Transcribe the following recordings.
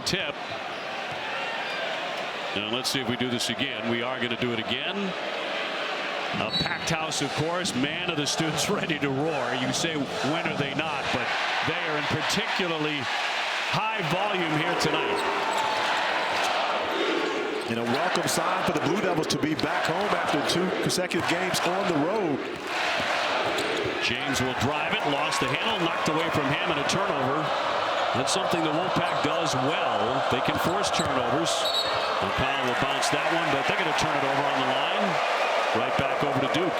tip. Now let's see if we do this again. We are going to do it again. A packed house, of course. Man, are the students ready to roar. You say, when are they not? But they are in particularly high volume here tonight. And a welcome sign for the Blue Devils to be back home after 2 consecutive games on the road. James will drive it, lost the handle, knocked away from him, and a turnover. That's something the Wolfpack does well. They can force turnovers. O'Connell will bounce that one, but they're going to turn it over on the line. Right back over to Duke.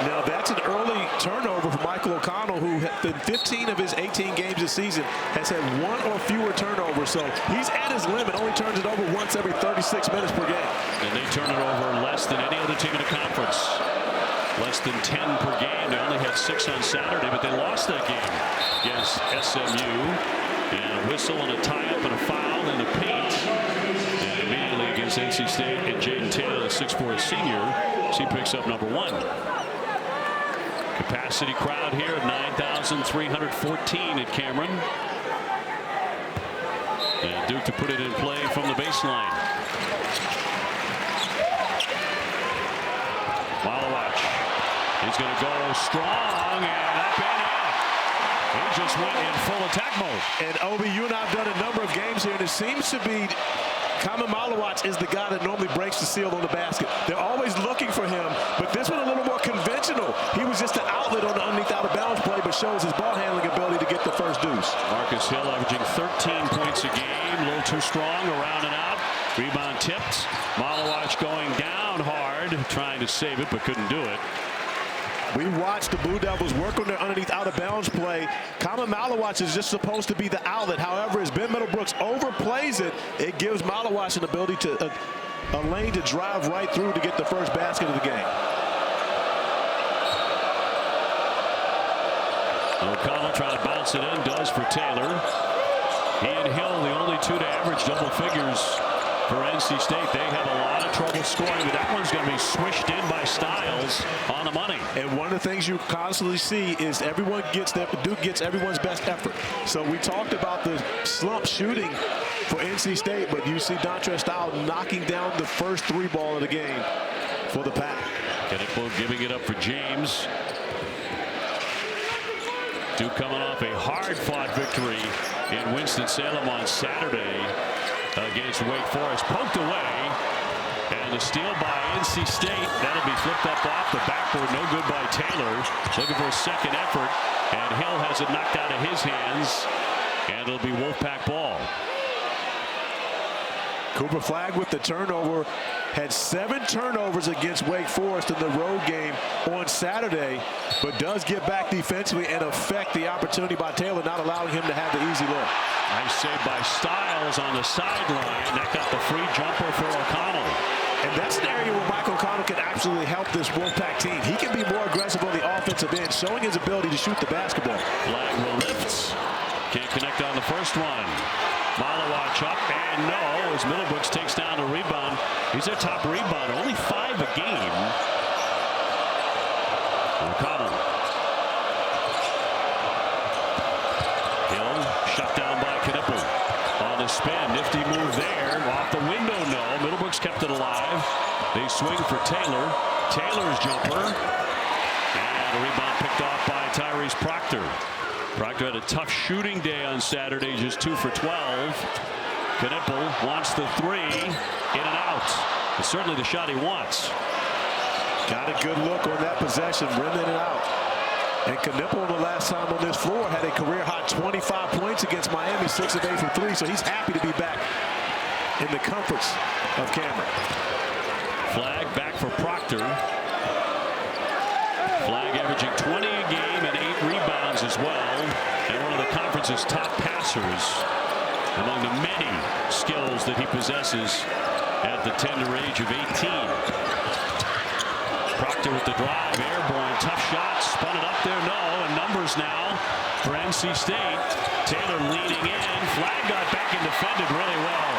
Now that's an early turnover for Michael O'Connell, who in 15 of his 18 games this season has had 1 or fewer turnovers. So he's at his limit, only turns it over once every 36 minutes per game. And they turn it over less than any other team in the conference. Less than 10 per game. They only had 6 on Saturday, but they lost that game against SMU. And a whistle and a tie-up and a foul in the paint. And immediately against NC State and Jaden Taylor, the 6'4" senior, she picks up number 1. Capacity crowd here at 9,314 at Cameron. And Duke to put it in play from the baseline. Malawach. He's going to go strong and up and out. He just went in full attack mode. And Obi, you and I have done a number of games here, and it seems to be Kon Knueppel is the guy that normally breaks the seal on the basket. They're always looking for him, but this one a little more conventional. He was just an outlet on the underneath out of bounds play, but shows his ball handling ability to get the first deuce. Marcus Hill averaging 13 points a game, a little too strong, around and out. Rebound tipped. Malawach going down hard, trying to save it, but couldn't do it. We watched the Blue Devils work on their underneath out-of-bounds play. Kon Knueppel is just supposed to be the outlet. However, as Ben Middlebrooks overplays it, it gives Malawach an ability to a lane to drive right through to get the first basket of the game. O'Connell trying to bounce it in, does for Taylor. He and Hill, the only 2 to average double figures for NC State. They have a lot of trouble scoring, but that one's going to be swished in by Styles on the money. And one of the things you constantly see is Duke gets everyone's best effort. So we talked about the slump shooting for NC State, but you see Dontrez Styles knocking down the first 3 ball of the game for the Pack. Knueppel giving it up for James. Duke coming off a hard-fought victory in Winston-Salem on Saturday against Wake Forest. Poked away, and the steal by NC State. That'll be flipped up off the backboard. No good by Taylor. Looking for a second effort, and Hill has it knocked out of his hands, and it'll be Wolfpack ball. Cooper Flagg with the turnover. Had 7 turnovers against Wake Forest in the road game on Saturday, but does get back defensively and affect the opportunity by Taylor, not allowing him to have the easy look. Nice save by Styles on the sideline. That got the free jumper for O'Connell. And that's an area where Michael O'Connell can absolutely help this Wolfpack team. He can be more aggressive on the offensive end, showing his ability to shoot the basketball. Flagg will lift. Can't connect on the first one. Malawach up, and no, as Middlebrooks takes down the rebound. He's their top rebounder, only 5 a game. O'Connell. Hill shut down by Knueppel. On the spin, nifty move there. Off the window, no. Middlebrooks kept it alive. They swing for Taylor. Taylor's jumper. And a rebound picked off by Tyrese Proctor. Proctor had a tough shooting day on Saturday, just 2 for 12. Knueppel wants the 3, in and out. It's certainly the shot he wants. Got a good look on that possession, rimming it out. And Knueppel the last time on this floor had a career-high 25 points against Miami, 6 of 8 from 3, so he's happy to be back in the comforts of Cameron. Flagg back for Proctor. Flagg averaging 20 a game and 8 rebounds as well, and one of the conference's top passers among the many skills that he possesses at the tender age of 18. Proctor with the drive, airborne, tough shot, spun it up there, no, and numbers now for NC State. Taylor leaning in, Flagg got back and defended really well.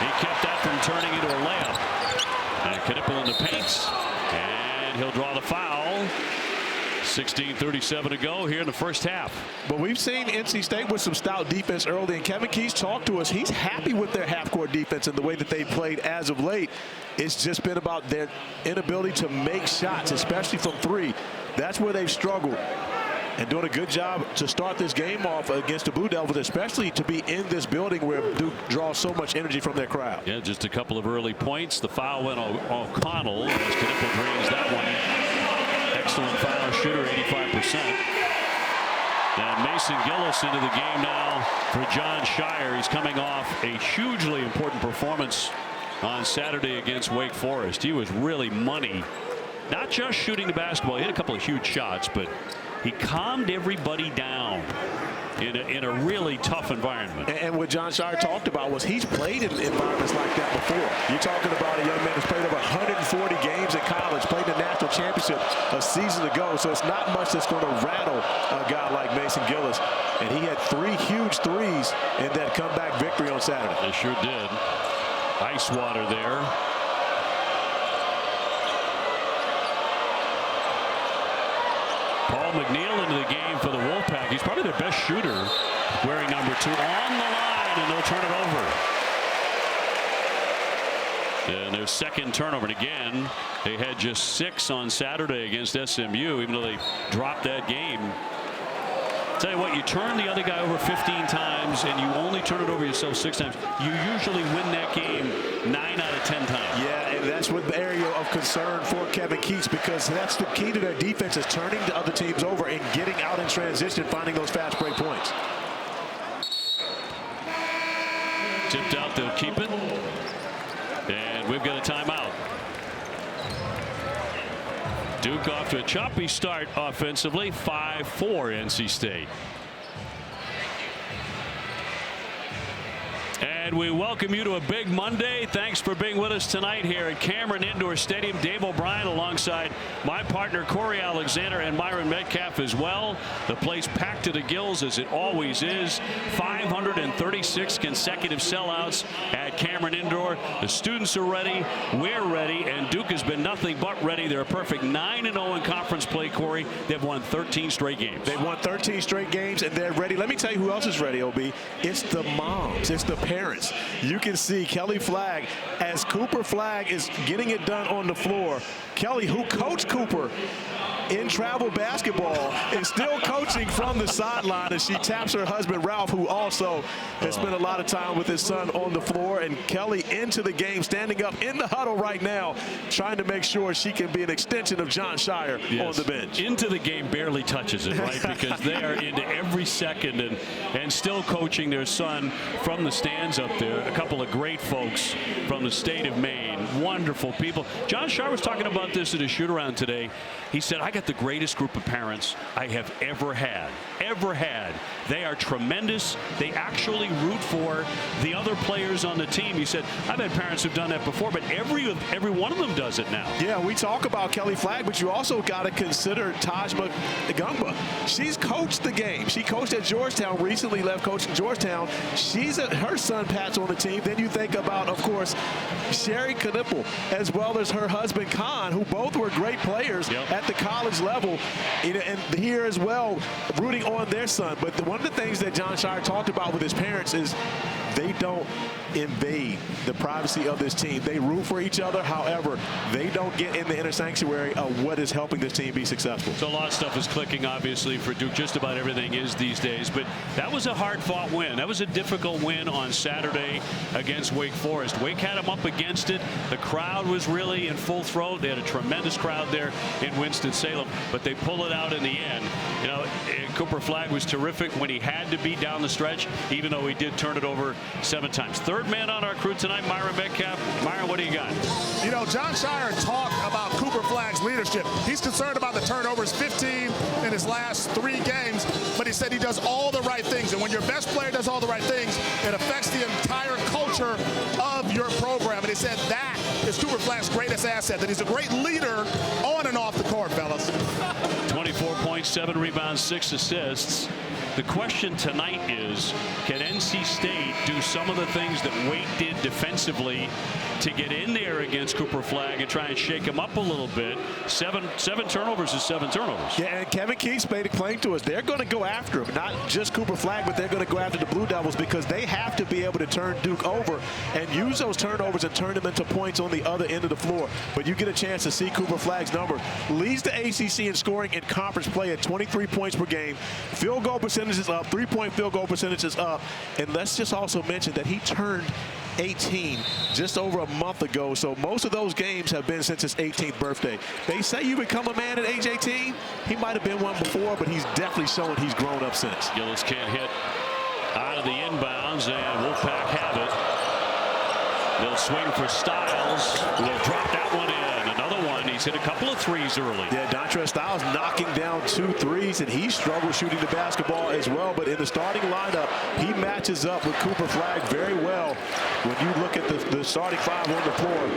He kept that from turning into a layup. And Knueppel in the paint, and he'll draw the foul. 16:37 to go here in the first half. But we've seen NC State with some stout defense early, and Kevin Keys talked to us. He's happy with their half-court defense and the way that they played as of late. It's just been about their inability to make shots, especially from three. That's where they've struggled. And doing a good job to start this game off against the Blue Devils, especially to be in this building where Duke draws so much energy from their crowd. Yeah, just a couple of early points. The foul went on O'Connell as Knueppel drains that one. Excellent foul shooter, 85%. And Mason Gillis into the game now for Jon Scheyer. He's coming off a hugely important performance on Saturday against Wake Forest. He was really money. Not just shooting the basketball. He hit a couple of huge shots, but he calmed everybody down in a really tough environment. And what Jon Scheyer talked about was he's played in environments like that before. You're talking about a young man who's played over 140 games in college, played the national championship a season ago, so it's not much that's going to rattle a guy like Mason Gillis. And he had 3 huge threes in that comeback victory on Saturday. They sure did. Ice water there. Paul McNeil into the game for the Wolfpack. He's probably their best shooter, wearing number 2 on the line, and they'll turn it over. And their second turnover. And again, they had just 6 on Saturday against SMU, even though they dropped that game. Tell you what, you turn the other guy over 15 times and you only turn it over yourself 6 times. You usually win that game 9 out of 10 times. Yeah, and that's what the area of concern for Kevin Keats, because that's the key to their defense, is turning the other teams over and getting out in transition, finding those fast break points. Tipped out, they'll keep it. And we've got a timeout. Duke off to a choppy start offensively, 5-4 NC State. And we welcome you to a big Monday. Thanks for being with us tonight here at Cameron Indoor Stadium. Dave O'Brien alongside my partner Corey Alexander and Myron Metcalf as well. The place packed to the gills as it always is. 536 consecutive sellouts at Cameron Indoor. The students are ready. We're ready. And Duke has been nothing but ready. They're a perfect 9-0 in conference play, Corey. They've won 13 straight games. They've won 13 straight games, and they're ready. Let me tell you who else is ready, OB. It's the moms. It's the parents. You can see Kelly Flagg as Cooper Flagg is getting it done on the floor. Kelly, who coached Cooper in travel basketball, is still coaching from the sideline as she taps her husband Ralph, who also has spent a lot of time with his son on the floor. And Kelly into the game, standing up in the huddle right now, trying to make sure she can be an extension of Jon Scheyer on the bench. Into the game barely touches it, right? Because they are into every second and still coaching their son from the stands up there. A couple of great folks from the state of Maine. Wonderful people. Jon Scheyer was talking about this at a shoot-around today. He said, I got the greatest group of parents I have ever had. They are tremendous. They actually root for the other players on the team. He said, I've had parents who've done that before, but every one of them does it now. Yeah, we talk about Kelly Flagg, but you also got to consider Tajma Gumba. She's coached the game. She coached at Georgetown, recently left coaching Georgetown. Her son Pat's on the team. Then you think about, of course, Sherry Knueppel, as well as her husband Kon, who both were great players at the college level, and here as well, rooting on their son. But one of the things that Jon Scheyer talked about with his parents is they don't invade the privacy of this team. They root for each other. However, they don't get in the inner sanctuary of what is helping this team be successful. So a lot of stuff is clicking, obviously, for Duke. Just about everything is these days. But that was a hard-fought win. That was a difficult win on Saturday against Wake Forest. Wake had them up against it. The crowd was really in full throat. They had a tremendous crowd there in Winston-Salem, but they pull it out in the end. You know, Cooper Flagg was terrific when he had to be down the stretch, even though he did turn it over 7 times. Third man on our crew tonight, Myron Metcalf. Myron, what do you got? You know, Jon Scheyer talked about Cooper Flagg's leadership. He's concerned about the turnovers, 15 in his last 3 games, but he said he does all the right things. And when your best player does all the right things, it affects the entire culture of your program. And he said that is Cooper Flagg's greatest asset, that he's a great leader on and off the court, fellas. 24 points 7 rebounds, 6 assists. The question tonight is, can NC State do some of the things that Wade did defensively to get in there against Cooper Flagg and try and shake him up a little bit? Seven turnovers is 7 turnovers. Yeah, and Kevin Keats made it plain to us. They're going to go after him, not just Cooper Flagg, but they're going to go after the Blue Devils because they have to be able to turn Duke over and use those turnovers and turn them into points on the other end of the floor. But you get a chance to see Cooper Flagg's number. Leads the ACC in scoring in conference play at 23 points per game. Field goal percentage is up. 3-point field goal percentage is up. And let's just also mention that he turned 18 just over a month ago. So most of those games have been since his 18th birthday. They say you become a man at age 18. He might have been one before, but he's definitely shown he's grown up since. Gillis can't hit out of the inbounds, and Wolfpack have it. They'll swing for Styles. Will drop that one in. Another one. He's hit a couple of threes early. Yeah, Dontrez Styles knocking down 2 threes, and he struggled shooting the basketball as well. But in the starting lineup, he matches up with Cooper Flagg very well when you look at the starting 5 on the floor.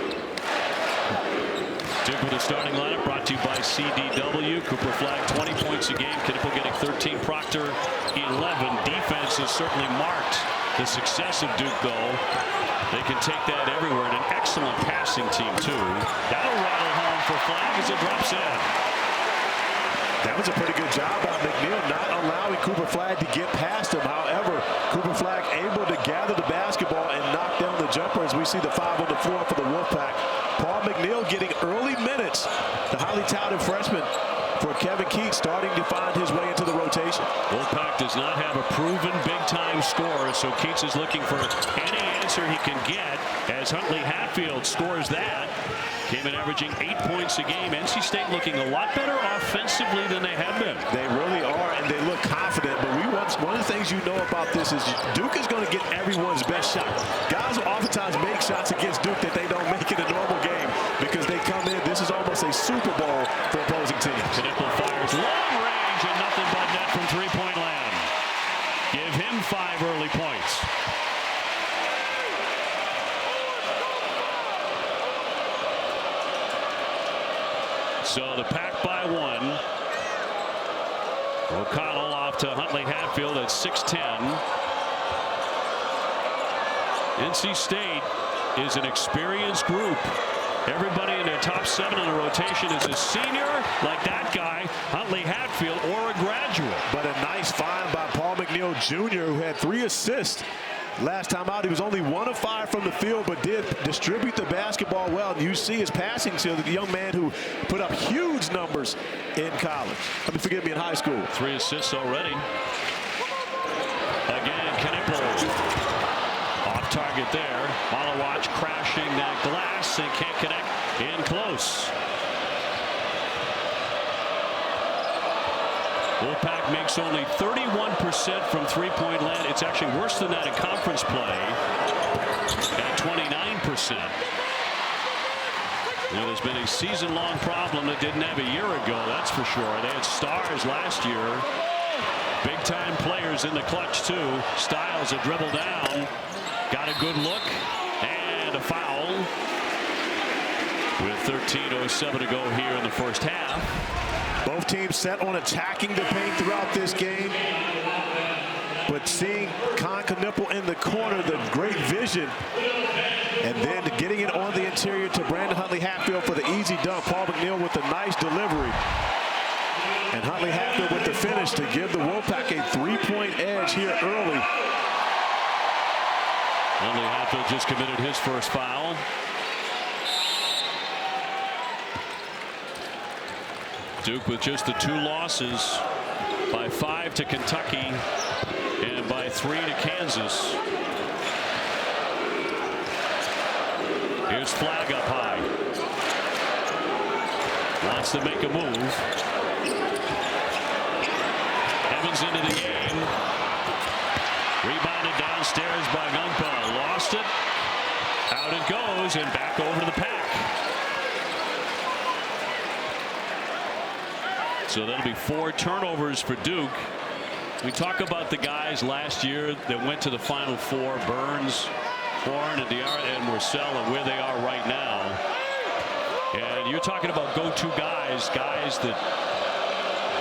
Duke with the starting lineup brought to you by CDW. Cooper Flagg 20 points a game. Knueppel getting 13. Proctor 11. Defense has certainly marked the success of Duke, though. They can take that everywhere, and an excellent passing team, too. That'll rattle home for Flagg as it drops in. That was a pretty good job by McNeil, not allowing Cooper Flagg to get past him. However, Cooper Flagg able to gather the basketball and knock down the jumper as we see the 5 on the floor for the Wolfpack. Paul McNeil getting early minutes. The highly touted freshman for Kevin Keats starting to find his way into the rotation. Wolfpack does not have a proven big-time scorer, so Keats is looking for any answer he can get as Huntley Hatfield scores that. Came in averaging 8 points a game. NC State looking a lot better offensively than they have been. They really are, and they look confident. But one of the things you know about this is Duke is going to get everyone's best shot. Guys will oftentimes make shots against Duke that they don't make in a normal game because they come in. This is almost a Super Bowl for opposing teams. Knueppel fires long range and nothing but net from 3-point land. Give him 5 early points. So the Pack by 1. O'Connell off to Huntley Hatfield at 6'10". NC State is an experienced group. Everybody in their top 7 in the rotation is a senior, like that guy, Huntley Hatfield, or a graduate. But a nice find by Paul McNeil Jr., who had 3 assists. Last time out, he was only 1 of 5 from the field, but did distribute the basketball well. And you see his passing skill, the young man who put up huge numbers in college. Forgive me, in high school. 3 assists already. Again, Knueppel off target there. Malawatch crashing that glass and can't connect in close. Wolfpack makes only 31% from 3-point land. It's actually worse than that in conference play at 29%. Well, there's been a season-long problem that didn't have a year ago, that's for sure. They had stars last year. Big-time players in the clutch, too. Styles a dribble down. Got a good look. And a foul. With 13:07 to go here in the first half. Both teams set on attacking the paint throughout this game. But seeing Kon Knueppel in the corner, the great vision, and then getting it on the interior to Brandon Huntley Hatfield for the easy dunk. Paul McNeil with a nice delivery. And Huntley Hatfield with the finish to give the Wolfpack a 3-point edge here early. Huntley Hatfield just committed his first foul. Duke with just the 2 losses, by 5 to Kentucky and by 3 to Kansas. Here's Flagg up high. Wants to make a move. Evans into the game. Rebounded downstairs by Knueppel. Lost it. Out it goes and back over to the Pack. So that'll be 4 turnovers for Duke. We talk about the guys last year that went to the Final Four: Burns, Horn, and Diarra and Marcel, and where they are right now. And you're talking about go-to guys that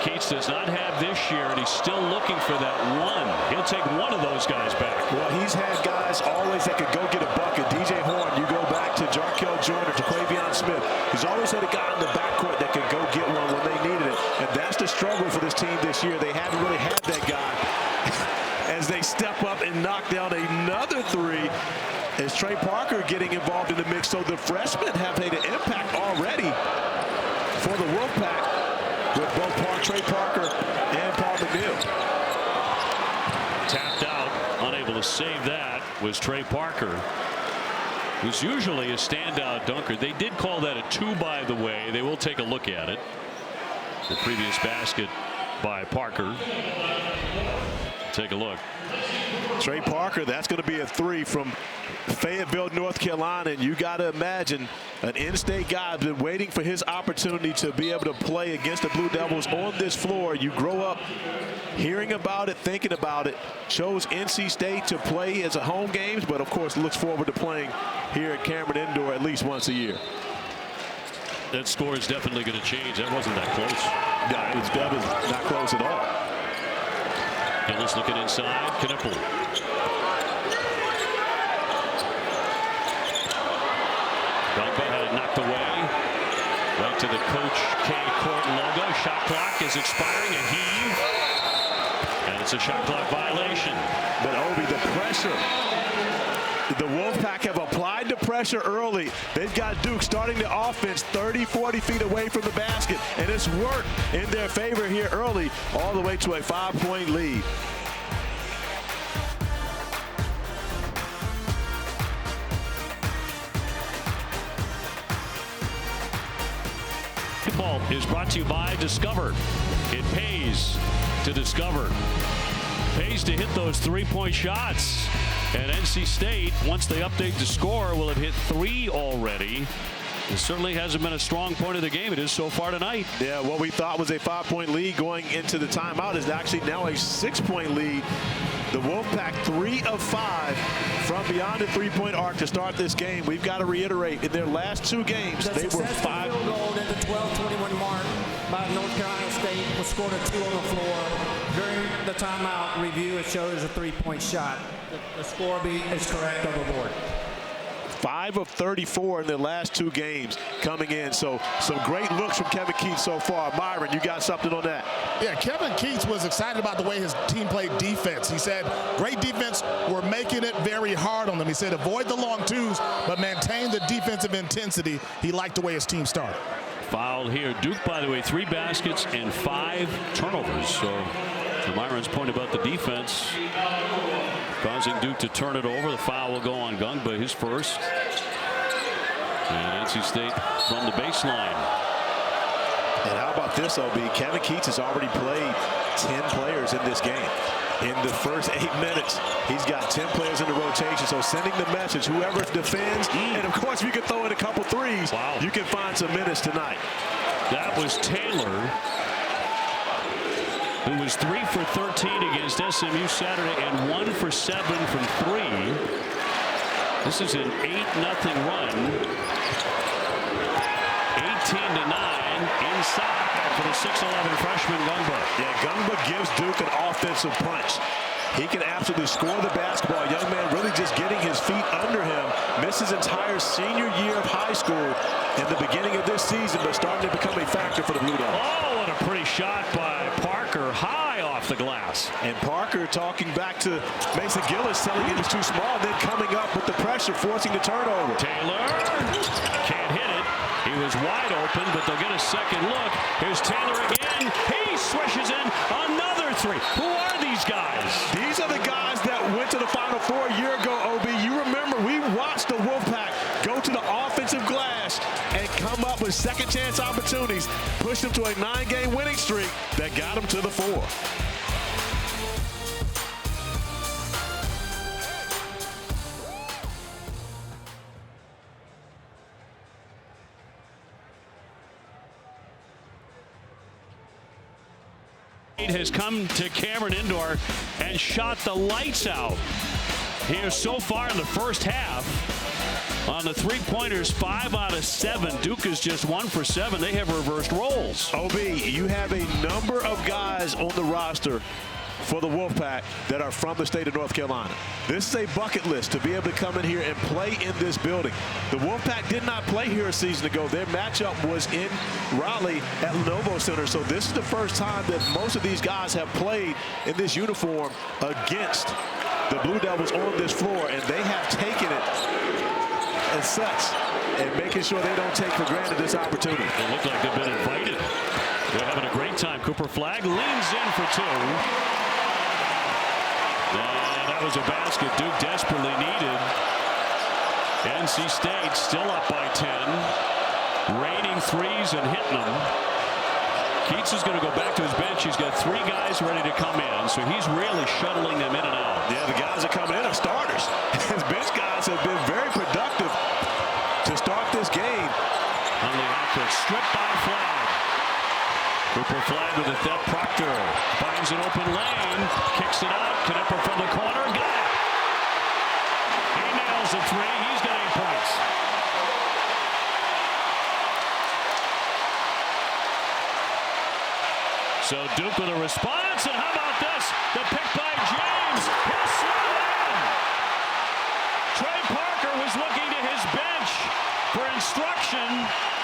Keats does not have this year, and he's still looking for that one. He'll take one of those guys back. Well, he's had guys always that could go get a bucket. DJ Horn, you go back to Jarkel Joyner, to Quavion Smith. He's always had a guy in the backcourt that could go get one when they needed it. And that's the struggle for this team this year. They haven't really had that guy. As they step up and knock down another three, as Trey Parker getting involved in the mix. So the freshmen have made an impact already for the Wolfpack with both Trey Parker and Kon Knueppel. Tapped out, unable to save that, was Trey Parker, who's usually a standout dunker. They did call that a 2, by the way. They will take a look at it. The previous basket by Parker. Take a look. Trey Parker, that's going to be a 3 from Fayetteville, North Carolina. And you got to imagine an in-state guy has been waiting for his opportunity to be able to play against the Blue Devils on this floor. You grow up hearing about it, thinking about it. Chose NC State to play as a home games, but of course looks forward to playing here at Cameron Indoor at least once a year. That score is definitely going to change. That wasn't that close. No, that was not close at all. Gillis looking inside. Knueppel. Gungba had it knocked away. Right to the Coach K court logo. Shot clock is expiring. A heave. And it's a shot clock violation. But Obi, the pressure. The Wolfpack have applied the pressure early. They've got Duke starting the offense 30, 40 feet away from the basket. And it's worked in their favor here early, all the way to a 5-point lead. Ball is brought to you by Discover. It pays to discover. Pays to hit those three-point shots. And NC State, once they update the score, will have hit 3 already. It certainly hasn't been a strong point of the game. It is so far tonight. Yeah, what we thought was a 5-point lead going into the timeout is actually now a 6-point lead. The Wolfpack 3 of 5 from beyond the 3-point arc to start this game. We've got to reiterate, in their last 2 games, they were 5. Field goal at the 12-21 mark by North Carolina State was scored a 2 on the floor. During the timeout review, it shows a 3-point shot. The score is correct on the board. 5 of 34 in their last 2 games coming in. So some great looks from Kevin Keats so far. Myron, you got something on that? Yeah, Kevin Keats was excited about the way his team played defense. He said, great defense, we're making it very hard on them. He said, avoid the long twos, but maintain the defensive intensity. He liked the way his team started. Fouled here. Duke, by the way, 3 baskets and 5 turnovers. So to Myron's point about the defense, causing Duke to turn it over. The foul will go on Gungba, his first. And NC State from the baseline. And how about this, OB? Kevin Keats has already played 10 players in this game. In the first 8 minutes, he's got 10 players in the rotation. So sending the message, whoever defends, and of course, if you can throw in a couple threes, you can find some minutes tonight. That was Taylor, who was 3 for 13 against SMU Saturday and 1 for 7 from 3. This is an 8-0 run. 18-9 inside for the 6'11 freshman Gungba. Yeah, Gungba gives Duke an offensive punch. He can absolutely score the basketball. Young man really just getting his feet under him. Missed his entire senior year of high school in the beginning of this season, but starting to become a factor for the Blue Devils. Oh, what a pretty shot by Parker, high off the glass. And Parker talking back to Mason Gillis, telling him it's too small, then coming up with the pressure, forcing the turnover. Taylor can't hit it. He was wide open, but they'll get a second look. Here's Taylor again. He swishes in another 3. Who are these guys? These are the guys that went to the Final Four a year ago, OB. You remember, we watched the Wolfpack go to the offensive glass and come up with second chance opportunities, push them to a 9-game winning streak that got them to the 4. Has come to Cameron Indoor and shot the lights out here so far in the first half. On the three-pointers, 5 out of 7. Duke is just 1 for 7. They have reversed roles. OB, you have a number of guys on the roster for the Wolfpack that are from the state of North Carolina. This is a bucket list to be able to come in here and play in this building. The Wolfpack did not play here a season ago. Their matchup was in Raleigh at Lenovo Center. So this is the first time that most of these guys have played in this uniform against the Blue Devils on this floor, and they have taken it as such and making sure they don't take for granted this opportunity. They look like they've been invited. They're having a great time. Cooper Flagg leans in for 2. And that was a basket Duke desperately needed. NC State still up by 10. Raining threes and hitting them. Keats is going to go back to his bench. He's got 3 guys ready to come in, so he's really shuttling them in and out. Yeah, the guys that coming in are starters. His bench guys have been very productive to start this game. Huntley Hatfield stripped by Flagg. Cooper Flagg with a theft. Proctor finds an open lane, kicks it out. Knueppel from the corner, got it. He nails the 3. He's got 8 points. So Duke with a response, and how about this? The pick by James. He'll slide in. Trey Parker was looking to his bench for instruction.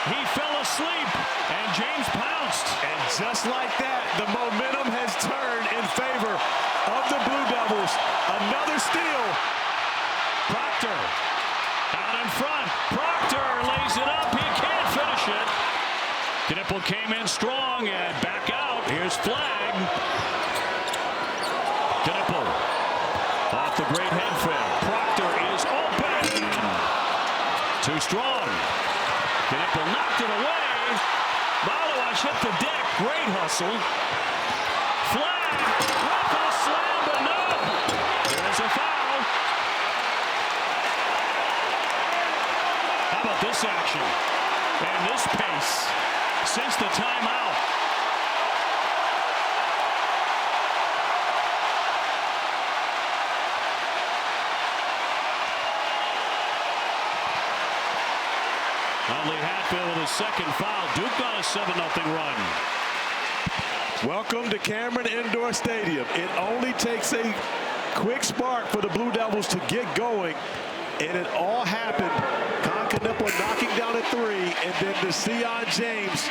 He fell asleep, and James pounced. And just like that, the momentum has turned in favor of the Blue Devils. Another steal. Proctor out in front. Proctor lays it up. He can't finish it. Knueppel came in strong and back out. Here's Flagg. Knueppel off the great head fake. Proctor is open. Too strong. Knueppel knocked it away. Malawash hit the deck. Great hustle. Flagg with a slam, but no. There's a foul. How about this action? And this pace since the timeout. Huntley Hatfield with his second foul. Duke on a 7-0 run. Welcome to Cameron Indoor Stadium. It only takes a quick spark for the Blue Devils to get going, and it all happened. Kon Knueppel knocking down a 3, and then the Sion James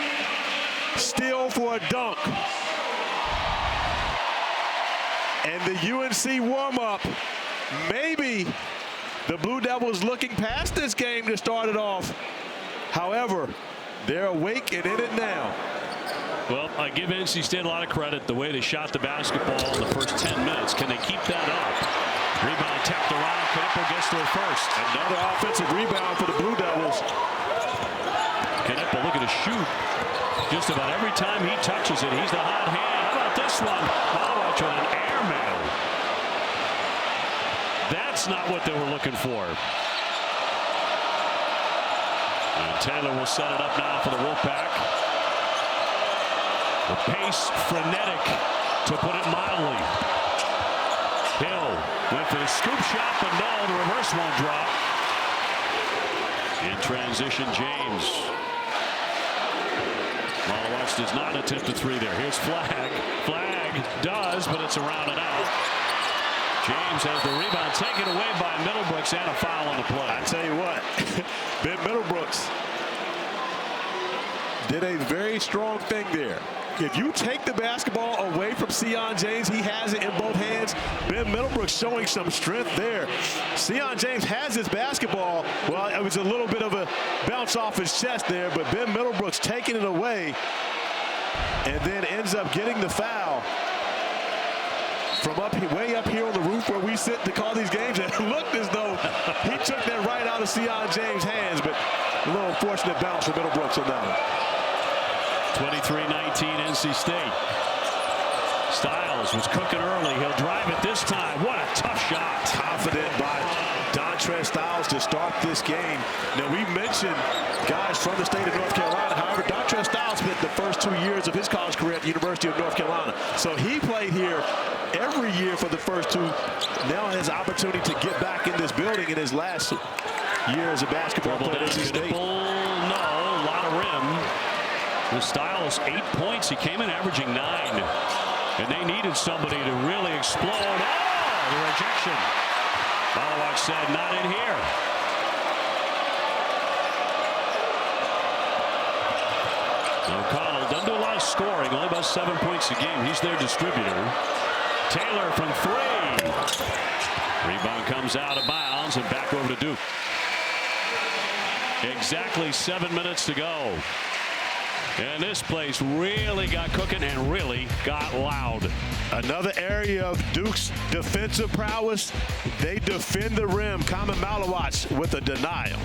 steal for a dunk. And the UNC warm-up, maybe the Blue Devils looking past this game to start it off. However, they're awake and in it now. Well, I give NC State a lot of credit the way they shot the basketball in the first 10 minutes. Can they keep that up? Rebound tapped around. Knueppel gets to it first. Another offensive rebound for the Blue Devils. Knueppel looking to shoot. Just about every time he touches it, he's the hot hand. How about this one? Malawash with an airmail. That's not what they were looking for. And Taylor will set it up now for the Wolfpack. The pace frenetic, to put it mildly. Hill went for the scoop shot, but no, the reverse won't drop. In transition, James. Malawash does not attempt a 3 there. Here's Flagg. Flagg does, but it's around and out. James has the rebound taken away by Middlebrooks and a foul on the play. I tell you what, Ben Middlebrooks did a very strong thing there. If you take the basketball away from Sion James, he has it in both hands. Ben Middlebrooks showing some strength there. Sion James has his basketball. Well, it was a little bit of a bounce off his chest there, but Ben Middlebrooks taking it away and then ends up getting the foul from way up here on the roof where we sit to call these games. It looked as though he took that right out of Sion James' hands, but a little unfortunate bounce for Middlebrooks on that one. 23-19 NC State. Styles was cooking early. He'll drive it this time. What a tough shot. Confident by Dontrez Styles to start this game. Now, we mentioned guys from the state of North Carolina. However, Dontrez Styles spent the first 2 years of his college career at the University of North Carolina. So he played here every year for the first 2. Now has opportunity to get back in this building in his last year as a basketball player at NC State. No, a lot of rim. The Styles 8 points. He came in averaging 9. And they needed somebody to really explode. Oh, the rejection. Malawak said, not in here. O'Connell doesn't do a lot of scoring, only about 7 points a game. He's their distributor. Taylor from 3. Rebound comes out of bounds and back over to Duke. Exactly 7 minutes to go. And this place really got cooking and really got loud. Another area of Duke's defensive prowess. They defend the rim. Kon Knueppel with a denial.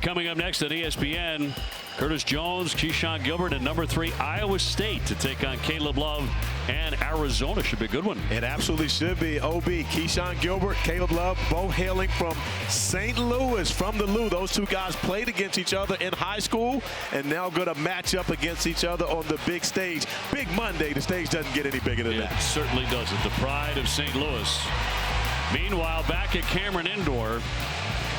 Coming up next at ESPN, Curtis Jones, Keyshawn Gilbert, and number 3 Iowa State to take on Caleb Love and Arizona. Should be a good one. It absolutely should be. OB, Keyshawn Gilbert, Caleb Love, both hailing from St. Louis, from the Lou. Those two guys played against each other in high school and now going to match up against each other on the big stage. Big Monday. The stage doesn't get any bigger than that. It certainly doesn't. The pride of St. Louis. Meanwhile, back at Cameron Indoor,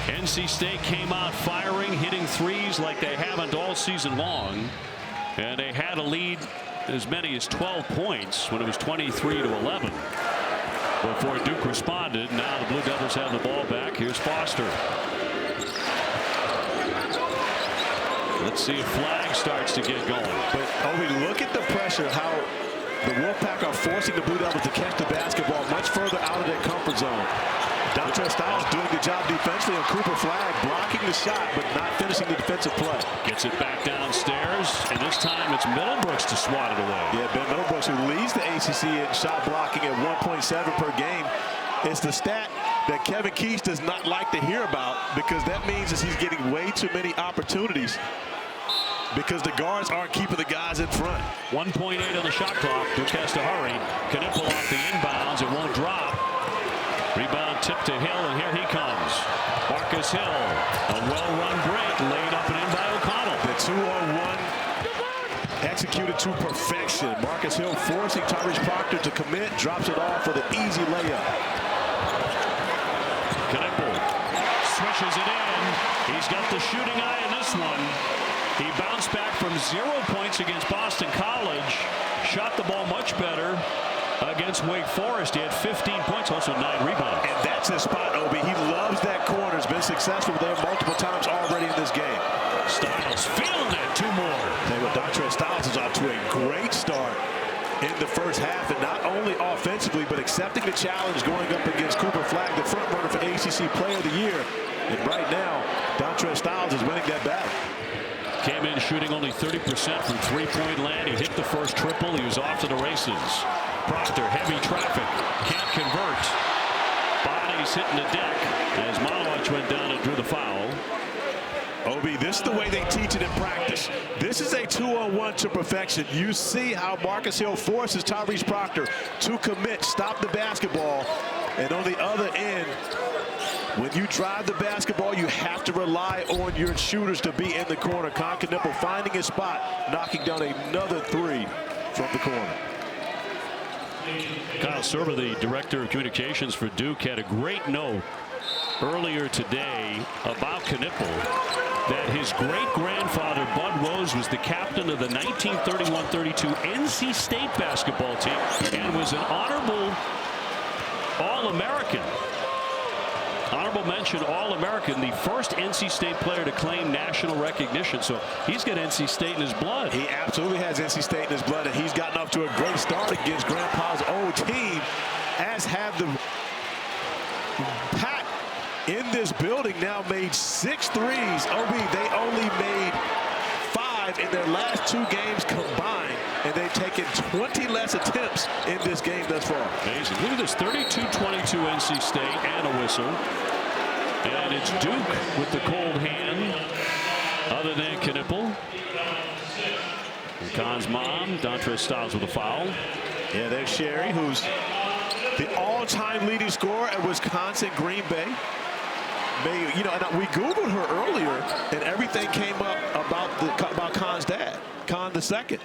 NC State came out firing, hitting threes like they haven't all season long. And they had a lead as many as 12 points when it was 23-11. Before Duke responded. Now the Blue Devils have the ball back. Here's Foster. Let's see if Flagg starts to get going. But we look at the pressure, how the Wolfpack are forcing the Blue Devils to catch the basketball much further out of their comfort zone. Dontrez Styles doing the job defensively on Cooper Flagg, blocking the shot but not finishing the defensive play. Gets it back downstairs, and this time it's Middlebrooks to swat it away. Yeah, Ben Middlebrooks, who leads the ACC in shot blocking at 1.7 per game. It's the stat that Kevin Keys does not like to hear about, because that means that he's getting way too many opportunities because the guards aren't keeping the guys in front. 1.8 on the shot clock. Duke has to hurry. Knueppel off the inbounds. It won't drop. Rebound tip to Hill, and here he comes. Marcus Hill, a well-run break, laid up and in by O'Connell. The 2-on-1 executed to perfection. Marcus Hill forcing Trey Parker to commit, drops it off for the easy layup. Knueppel swishes it in. He's got the shooting eye in this one. He bounced back from 0 points against Boston College. Shot the ball much better against Wake Forest. He had 15 points, also 9 rebounds. And that's his spot, Obi. He loves that corner. Has been successful there multiple times already in this game. Styles feeling it. 2 more. And with Dontrez Styles is off to a great start in the first half, and not only offensively, but accepting the challenge going up against Cooper Flagg, the front runner for ACC Player of the Year. And right now, Dontrez Styles is winning that battle. Came in shooting only 30% from 3-point land. He hit the first triple. He was off to the races. Proctor, heavy traffic, can't convert. Bodies hitting the deck as Malawak went down and drew the foul. Obi, this is the way they teach it in practice. This is a 2-on-1 to perfection. You see how Marcus Hill forces Trey Parker to commit, stop the basketball, and on the other end, when you drive the basketball, you have to rely on your shooters to be in the corner. Kon Knueppel finding his spot, knocking down another 3 from the corner. Kyle Server, the director of communications for Duke, had a great note earlier today about Knueppel, that his great-grandfather, Bud Rose, was the captain of the 1931-32 NC State basketball team and was an honorable All-American. Honorable mention All-American, the first NC State player to claim national recognition. So he's got NC State in his blood. He absolutely has NC State in his blood, and he's gotten off to a great start against Grandpa's old team, as have the Pat in this building now made 6 threes. OB, they only made 5 in their last 2 games combined, and they've taken 20 less attempts in this game thus far. Amazing. Look at this, 32-22 NC State and a whistle. And it's Duke with the cold hand, other than Knueppel. And Kon's mom, Dontrez Styles, with a foul. Yeah, there's Sherry, who's the all-time leading scorer at Wisconsin Green Bay. You know, and we Googled her earlier, and everything came up about Kon's dad, Kon II.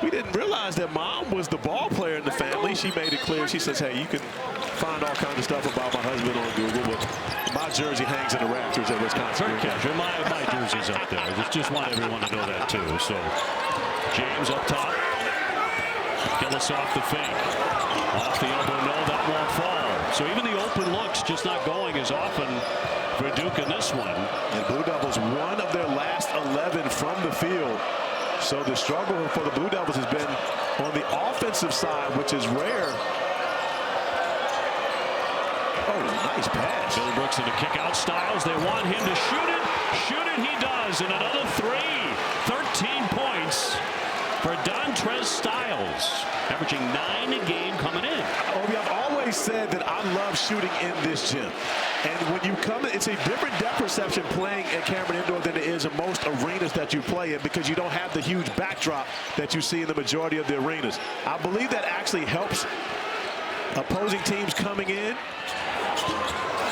We didn't realize that mom was the ball player in the family. She made it clear. She says, hey, you can find all kinds of stuff about my husband on Google, but my jersey hangs in the rafters at Wisconsin. Very casual. My jersey's up there. Just want everyone to know that, too. So, James up top. Gillis off the fake. Off the elbow, no, that won't fall. So even the open looks just not going as often for Duke in this one. And Blue Devils, 1 of their last 11 from the field. So the struggle for the Blue Devils has been on the offensive side, which is rare. Oh, nice pass. Billy Brooks in the kick out. Styles, they want him to shoot it. Shoot it, he does. And another 3. 13 points for Dontrez Styles, averaging 9 a game coming in. Obi, I've always said that I love shooting in this gym. And when you come in, it's a different depth perception playing at Cameron Indoor than it is in most arenas that you play in, because you don't have the huge backdrop that you see in the majority of the arenas. I believe that actually helps opposing teams coming in.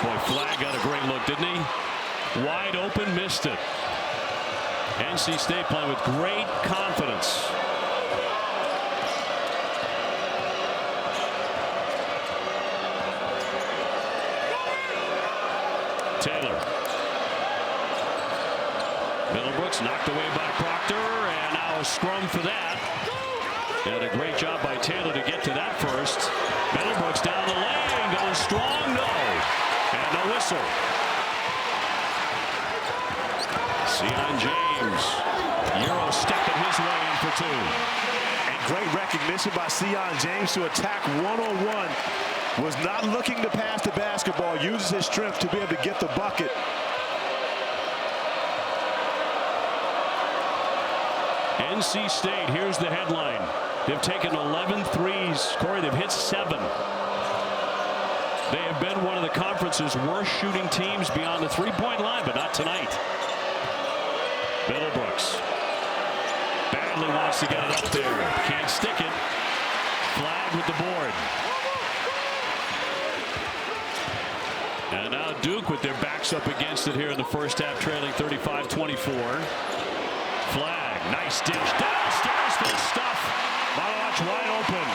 Boy, Flagg got a great look, didn't he? Wide open, missed it. NC State playing with great confidence. Taylor. Middlebrooks knocked away by Proctor, and now a scrum for that. And a great job by Taylor to get to that first. Middlebrooks down the lane, going strong, no. And no whistle. Sion James, Euro stepping his way in for 2. And great recognition by Sion James to attack one-on-one. Was not looking to pass the basketball, uses his strength to be able to get the bucket. NC State, here's the headline. They've taken 11 threes. Corey, they've hit 7. They have been one of the conference's worst shooting teams beyond the three-point line, but not tonight. Middlebrooks badly wants to get it up there. Can't stick it. Flagg with the board. And now Duke with their backs up against it here in the first half, trailing 35-24. Flagg, nice dish downstairs for the stuff. Malawatch wide open.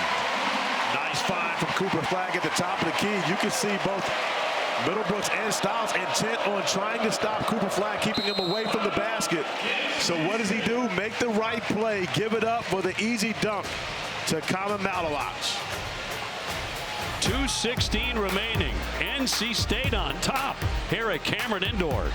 Nice find from Cooper Flagg at the top of the key. You can see both Middlebrooks and Styles intent on trying to stop Cooper Flagg, keeping him away from the basket. So what does he do? Make the right play, give it up with an easy dunk to Kon Knueppel. 2:16 remaining. NC State on top here at Cameron Indoor.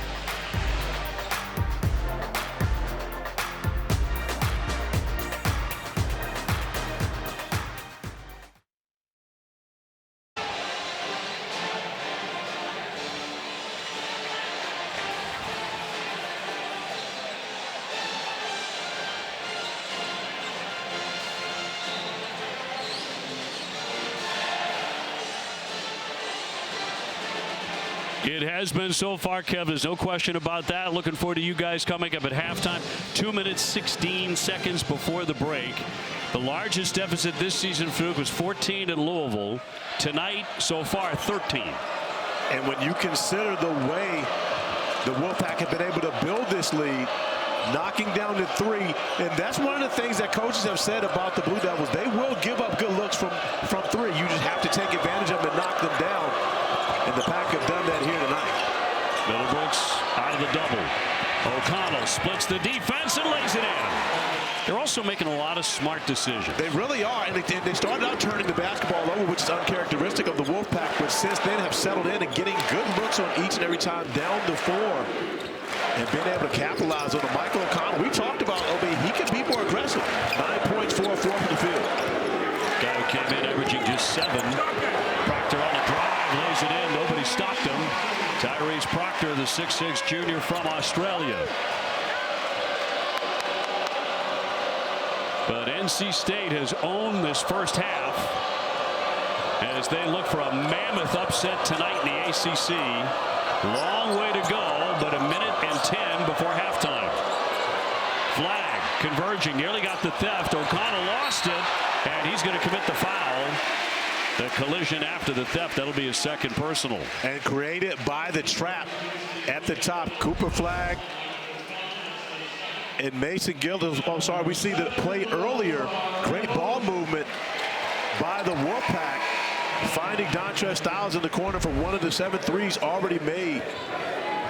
It has been so far, Kev. There's no question about that. Looking forward to you guys coming up at halftime. 2 minutes, 16 seconds before the break. The largest deficit this season for Duke was 14 in Louisville. Tonight, so far, 13. And when you consider the way the Wolfpack have been able to build this lead, knocking down the 3, and that's one of the things that coaches have said about the Blue Devils. They will give up good looks from 3. You just have to take advantage of them and knock them down. And the Pack have done that here tonight. Middlebrooks out of the double. O'Connell splits the defense and lays it in. They're also making a lot of smart decisions. They really are, and they started out turning the basketball over, which is uncharacteristic of the Wolfpack, but since then have settled in and getting good looks on each and every time down the floor and being able to capitalize on the Michael O'Connell. We talked about, he can be more aggressive. 9 points, 4 from the field. Guy who came in averaging just 7. Proctor on the drive, lays it in. Nobody stopped him. Tyrese Proctor, the 6'6" junior from Australia. But NC State has owned this first half as they look for a mammoth upset tonight in the ACC. Long way to go, but a minute and 10 before halftime. Flagg converging, nearly got the theft. O'Connell lost it, and he's going to commit the foul. The collision after the theft, that'll be his second personal. And created by the trap at the top. Cooper Flagg and Mason Gillis. Oh, sorry, we see the play earlier. Great ball movement by the Wolfpack, finding Dontrez Styles in the corner for one of the 7 threes already made.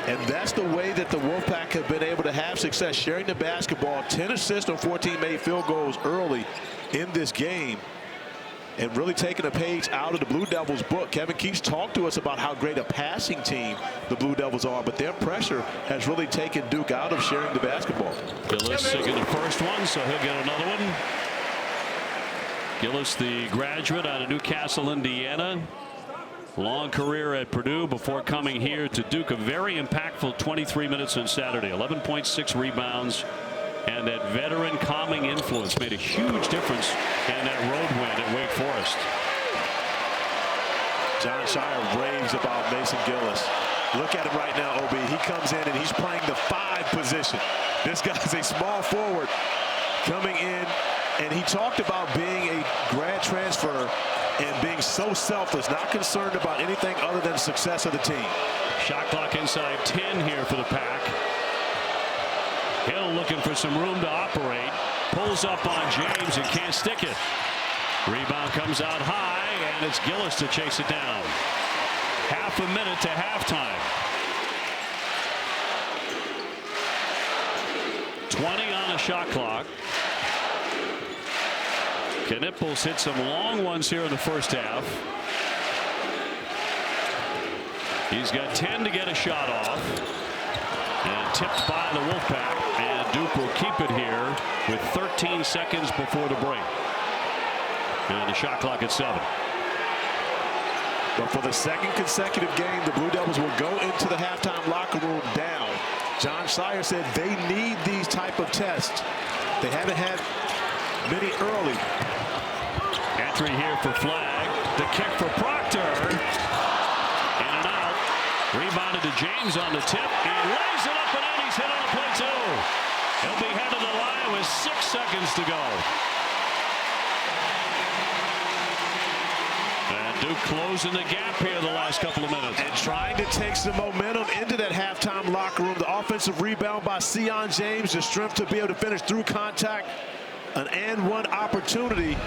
And that's the way that the Wolfpack have been able to have success, sharing the basketball. 10 assists on 14 made field goals early in this game, and really taking a page out of the Blue Devils book. Kevin Keats talked to us about how great a passing team the Blue Devils are, but their pressure has really taken Duke out of sharing the basketball. Gillis taking the first one, so he'll get another one. Gillis, the graduate out of Newcastle, Indiana. Long career at Purdue before coming here to Duke. A very impactful 23 minutes on Saturday. 11.6 rebounds. And that veteran calming influence made a huge difference in that road win at Wake Forest. John Shire raves about Mason Gillis. Look at him right now, OB. He comes in and he's playing the 5 position. This guy's a small forward coming in, and he talked about being a grad transfer and being so selfless, not concerned about anything other than the success of the team. Shot clock inside 10 here for the Pack. Hill looking for some room to operate. Pulls up on James and can't stick it. Rebound comes out high, and it's Gillis to chase it down. Half a minute to halftime. 20 on the shot clock. Knueppel's hit some long ones here in the first half. He's got 10 to get a shot off. And tipped by the Wolfpack. And Duke will keep it here with 13 seconds before the break. And the shot clock at 7. But for the second consecutive game, the Blue Devils will go into the halftime locker room down. John Shire said they need these type of tests. They haven't had many early. Entry here for Flagg. The kick for Proctor. In and out. Rebounded to James on the tip. He lays it up and in. He's hit on the play too. He'll be headed to the line with 6 seconds to go. And Duke closing the gap here the last couple of minutes. And trying to take some momentum into that halftime locker room. The offensive rebound by Sion James. The strength to be able to finish through contact. An and one opportunity.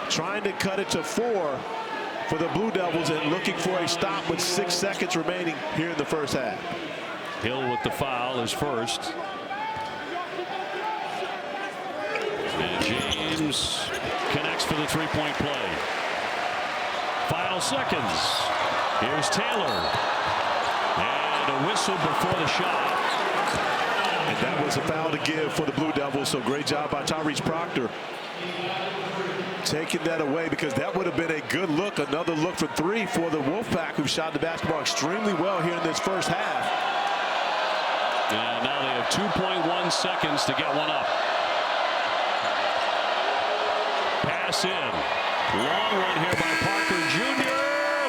Trying to cut it to 4 for the Blue Devils, and looking for a stop with 6 seconds remaining here in the first half. Hill with the foul is first. And James connects for the three-point play. Final seconds. Here's Taylor. And a whistle before the shot. And that was a foul to give for the Blue Devils, so great job by Tyrese Proctor taking that away, because that would have been a good look. Another look for 3 for the Wolfpack, who shot the basketball extremely well here in this first half. And now they have 2.1 seconds to get one up. Pass in. Long one here by Parker Jr.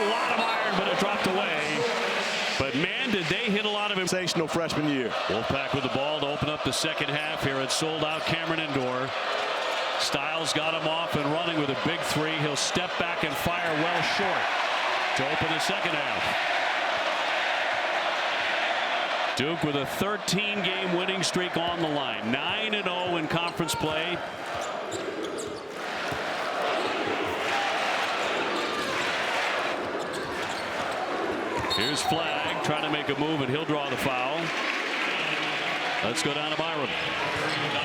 A lot of iron, but it dropped away. But man, did they hit a lot of sensational freshman year. Wolfpack with the ball to open up the second half here at sold-out Cameron Indoor. Styles got him off and running with a big 3. He'll step back and fire well short to open the second half. Duke with a 13-game winning streak on the line. 9-0 in conference play. Here's Flagg trying to make a move, and he'll draw the foul. Let's go down to Byron.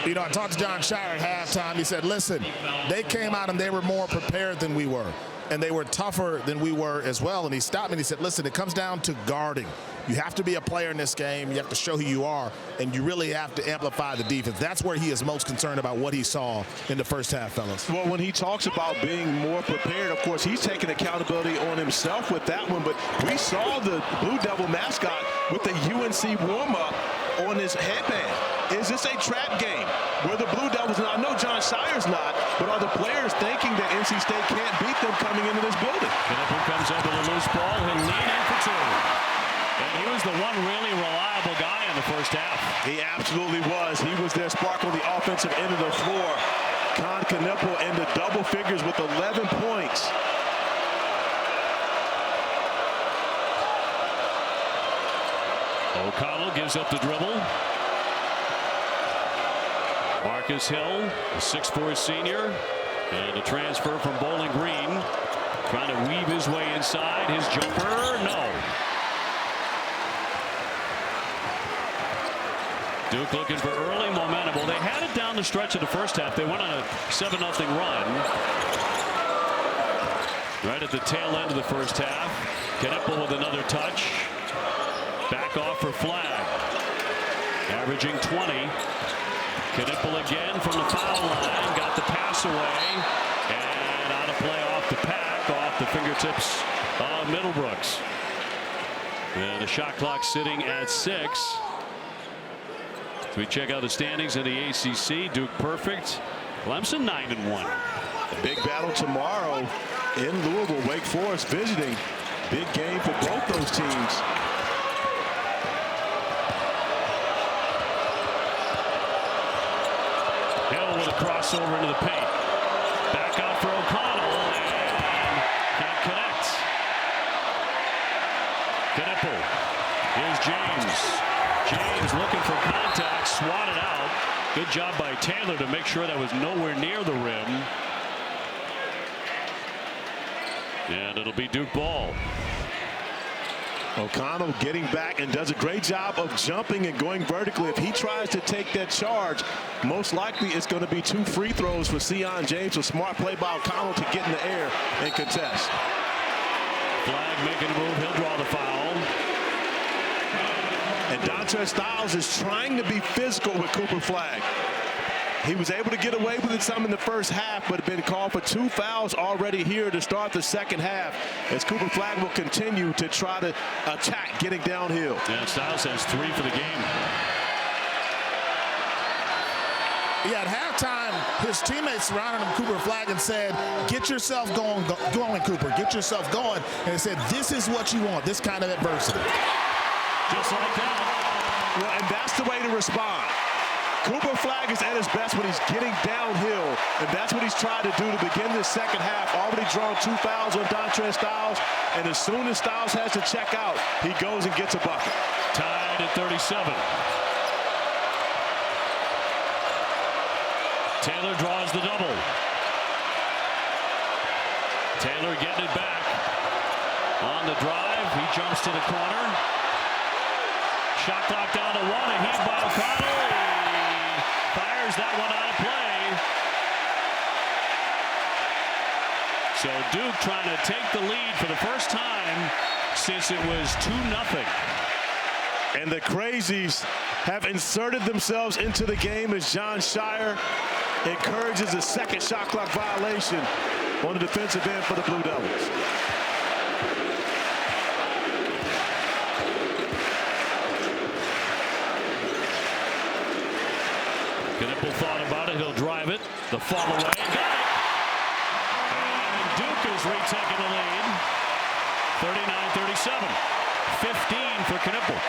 You know, I talked to John Shire at halftime. He said, listen, they came out and they were more prepared than we were. and they were tougher than we were as well. And he stopped me and he said, listen, it comes down to guarding. You have to be a player in this game. You have to show who you are, and you really have to amplify the defense. That's where he is most concerned about what he saw in the first half, fellas. Well, when he talks about being more prepared, of course, he's taking accountability on himself with that one. But we saw the Blue Devil mascot with the UNC warm-up on his headband. Is this a trap game where the Blue Devils, and I know John Shire's not, but are the players thinking that NC State can't beat them coming into this building? Knueppel comes up with a loose ball. He'll lean in for two. And he was the one really reliable guy in the first half. He absolutely was. He was their spark on the offensive end of the floor. Kon Knueppel into double figures with 11 points. O'Connell gives up the dribble. Marcus Hill, a 6'4" senior, and a transfer from Bowling Green, trying to weave his way inside. His jumper, no. Duke looking for early momentum. Well, they had it down the stretch of the first half. They went on a 7-0 run. Right at the tail end of the first half. Knueppel with another touch. Back off for Flagg. Averaging 20. Knueppel again from the foul line. Got the pass away. And out of play off the pack. Off the fingertips of Middlebrooks. And the shot clock sitting at 6. We check out the standings in the ACC. Duke perfect. Clemson 9-1. A big battle tomorrow in Louisville. Wake Forest visiting. Big game for both those teams. Hill with a crossover into the paint. Back out for O'Connell and can't connect. Knueppel. Here's James. James looking for contact, swatted out. Good job by Taylor to make sure that was nowhere near the rim. And it'll be Duke ball. O'Connell getting back and does a great job of jumping and going vertically. If he tries to take that charge, most likely it's going to be 2 free throws for Sion James. A smart play by O'Connell to get in the air and contest. Flagg making a move. He'll draw the foul. And Dontrez Styles is trying to be physical with Cooper Flagg. He was able to get away with it some in the first half, but been called for 2 fouls already here to start the second half, as Cooper Flagg will continue to try to attack getting downhill. And Styles has 3 for the game. Yeah, at halftime, his teammates surrounded him, Cooper Flagg, and said, get yourself going, Cooper. Get yourself going. And they said, this is what you want, this kind of adversity. Just like that. Well, and that's the way to respond. Cooper Flagg is at his best when he's getting downhill, and that's what he's tried to do to begin this second half. Already drawn 2 fouls on Dontrez Styles, and as soon as Styles has to check out, he goes and gets a bucket. Tied at 37. Taylor draws the double. Taylor getting it back. On the drive, he jumps to the corner. Shot clock down to 1, a heave by O'Connell. He fires that one out of play. So Duke trying to take the lead for the first time since it was 2-0. And the Crazies have inserted themselves into the game as John Shire encourages a second shot clock violation on the defensive end for the Blue Devils. Knueppel thought about it. He'll drive it. The fall away. Got it. And Duke is retaking the lead. 39-37. 15 for Knueppel.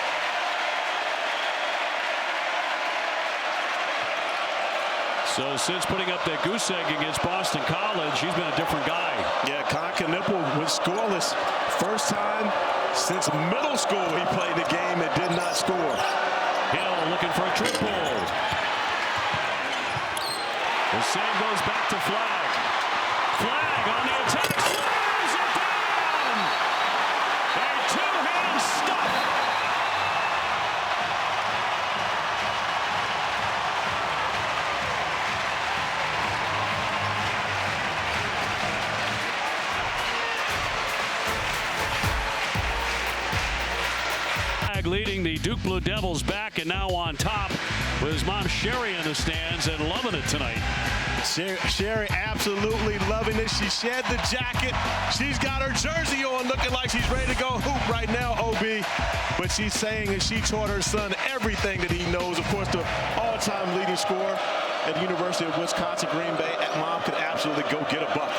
So since putting up that goose egg against Boston College, he's been a different guy. Yeah, Kon Knueppel was scoreless. First time since middle school he played the game and did not score. Hill looking for a triple. The save goes back to Flagg. Flagg on the attack. Slams it down. A two-hand stuff. Flagg leading the Duke Blue Devils back and now on top with his mom Sherry in the stands and loving it tonight. Sherry absolutely loving it. She shed the jacket. She's got her jersey on looking like she's ready to go hoop right now, OB. But she's saying that she taught her son everything that he knows. Of course, the all-time leading scorer at the University of Wisconsin, Green Bay. Mom could absolutely go get a bucket.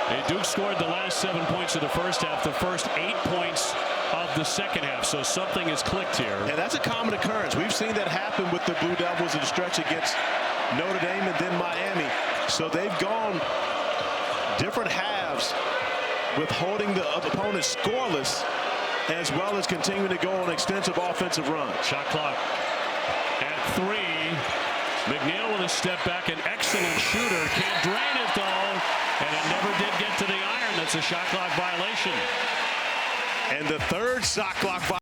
Hey, Duke scored the last 7 points of the first half, the first 8 points of the second half, so something has clicked here. And that's a common occurrence. We've seen that happen with the Blue Devils in the stretch against Notre Dame and then Miami. So they've gone different halves with holding the opponent scoreless as well as continuing to go on extensive offensive runs. Shot clock at 3. McNeil with a step back, an excellent shooter. Can't drain it though, and it never did get to the iron. That's a shot clock violation. And the third shot clock violation.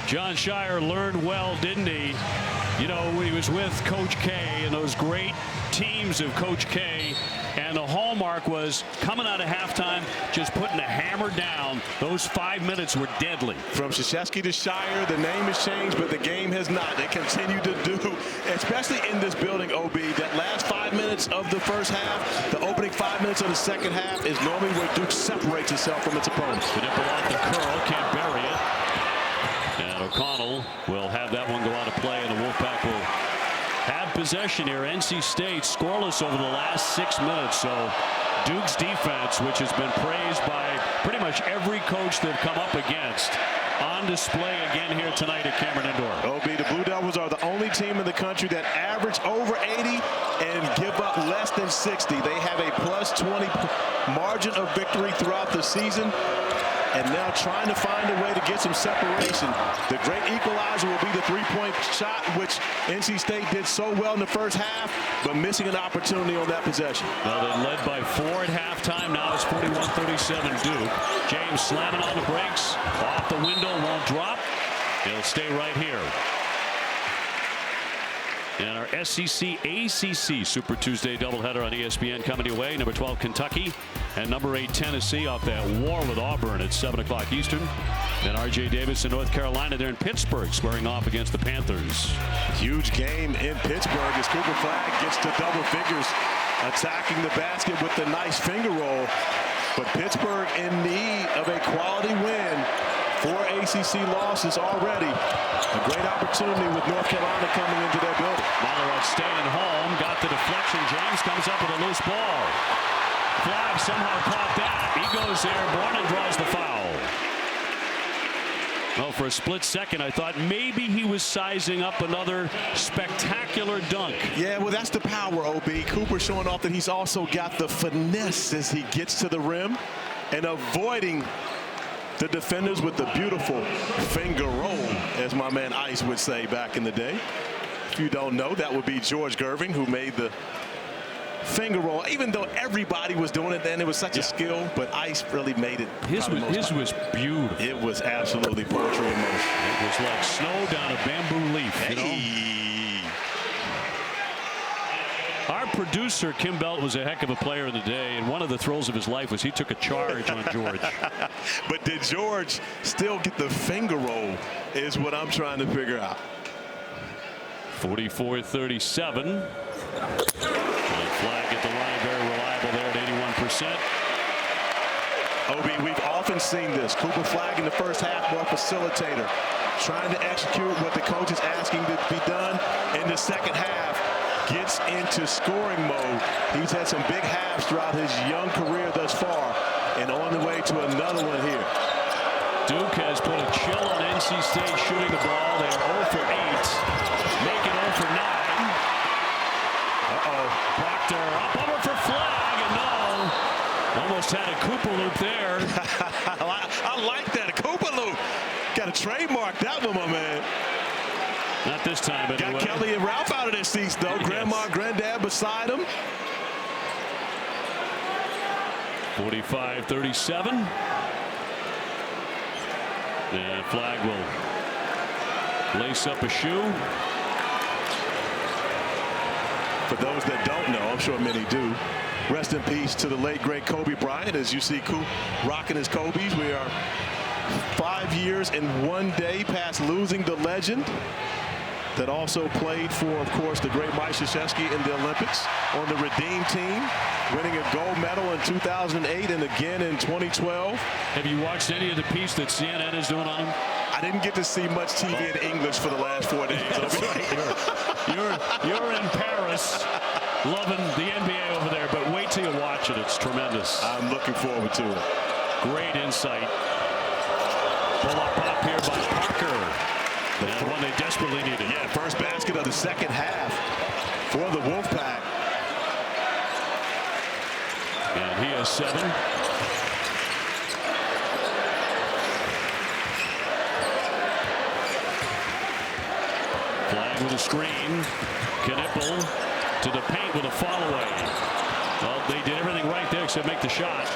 John Shire learned well, didn't he? You know, when he was with Coach K and those great teams of Coach K, and the hallmark was coming out of halftime, just putting a hammer down. Those 5 minutes were deadly. From Krzyzewski to Shire, the name has changed, but the game has not. They continue to do, especially in this building, OB, that last 5 minutes of the first half, the opening 5 minutes of the second half is normally where Duke separates itself from its opponents. Knueppel off the curl, can't bury it. And O'Connell will have that one go out of play, and the Wolfpack will have possession here. NC State scoreless over the last 6 minutes. So Duke's defense, which has been praised by pretty much every coach they've come up against, on display again here tonight at Cameron Indoor. OB, the Blue Devils are the only team in the country that average over 80 and give up less than 60. They have a plus 20 margin of victory throughout the season, and now trying to find a way to get some separation. The great equalizer will be the three-point shot, which NC State did so well in the first half, but missing an opportunity on that possession. Well, they led by 4 at halftime. Now it's 41-37 Duke. James slamming on the brakes. Off the window, won't drop. He'll stay right here. And our SEC ACC Super Tuesday doubleheader on ESPN coming your way. Number 12 Kentucky and number 8 Tennessee off that war with Auburn at 7 o'clock Eastern. And R.J. Davis in North Carolina there in Pittsburgh squaring off against the Panthers. Huge game in Pittsburgh as Cooper Flagg gets to double figures, attacking the basket with the nice finger roll. But Pittsburgh in need of a quality win. 4 ACC losses already. A great opportunity with North Carolina coming into their building. Monroe staying home, got the deflection. James comes up with a loose ball. Flagg somehow caught that. He goes airborne and draws the foul. Well, for a split second, I thought maybe he was sizing up another spectacular dunk. Yeah, well, that's the power, OB. Cooper showing off that he's also got the finesse as he gets to the rim and avoiding the defenders with the beautiful finger roll, as my man Ice would say back in the day. If you don't know, that would be George Gerving who made the finger roll. Even though everybody was doing it then, it was such a skill, but Ice really made it. His was beautiful. It was absolutely poetry in motion. It was like snow down a bamboo leaf, you know? Our producer, Kim Belt, was a heck of a player in the day, and one of the thrills of his life was he took a charge on George. But did George still get the finger roll is what I'm trying to figure out. 44-37. Flagg at the line, very reliable there at 81%. Obi, we've often seen this. Cooper Flagg in the first half, more facilitator, trying to execute what the coach is asking to be done. In the second half, gets into scoring mode. He's had some big halves throughout his young career thus far, and on the way to another one here. Duke has put a chill on NC State shooting the ball. They're 0 for 8, making 0 for 9. Proctor up over for Flagg, and no. Almost had a Cooper loop there. I like that, a Cooper loop. Got to trademark that one, my man. Not this time, but got Kelly and Ralph out of their seats, though. Yes. Grandma and Granddad beside him. 45-37. And Flagg will lace up a shoe. For those that don't know, I'm sure many do, rest in peace to the late, great Kobe Bryant. As you see Coop rocking his Kobe's. We are 5 years and 1 day past losing the legend that also played for, of course, the great Mike Krzyzewski in the Olympics on the Redeem team, winning a gold medal in 2008 and again in 2012. Have you watched any of the piece that CNN is doing on him? I didn't get to see much TV in English for the last 4 days. That's right. You're in Paris loving the NBA over there, but wait till you watch it. It's tremendous. I'm looking forward to it. Great insight. Pull-up pop here by Parker. And one they desperately needed. Yeah, first basket of the second half for the Wolfpack. And he has 7. Flagg with a screen. Knueppel to the paint with a fall away. Well, they did everything right there except make the shot.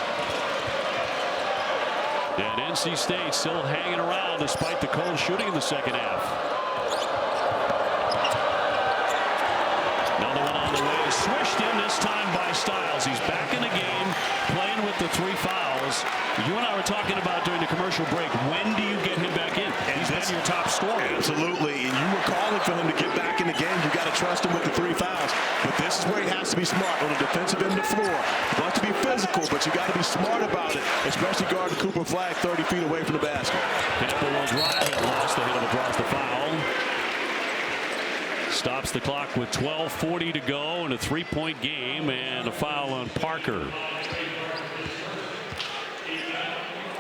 And NC State still hanging around despite the cold shooting in the second half. Another one on the way. Swished in this time by Styles. He's back in the game, playing with the 3 fouls. You and I were talking about during the commercial break. When do you get him back in? And he's been your top scorer. Absolutely. And you were calling for him to get back in the game. You got to trust him with the 3 fouls. But this is where he has to be smart on the defensive end of the floor. He wants to be physical, but you got to be smart about it, especially guarding Cooper Flagg 30 feet away from the basket. Knueppel will drive it. Lost the hit and draws the foul. Stops the clock with 12:40 to go in a 3-point game, and a foul on Parker.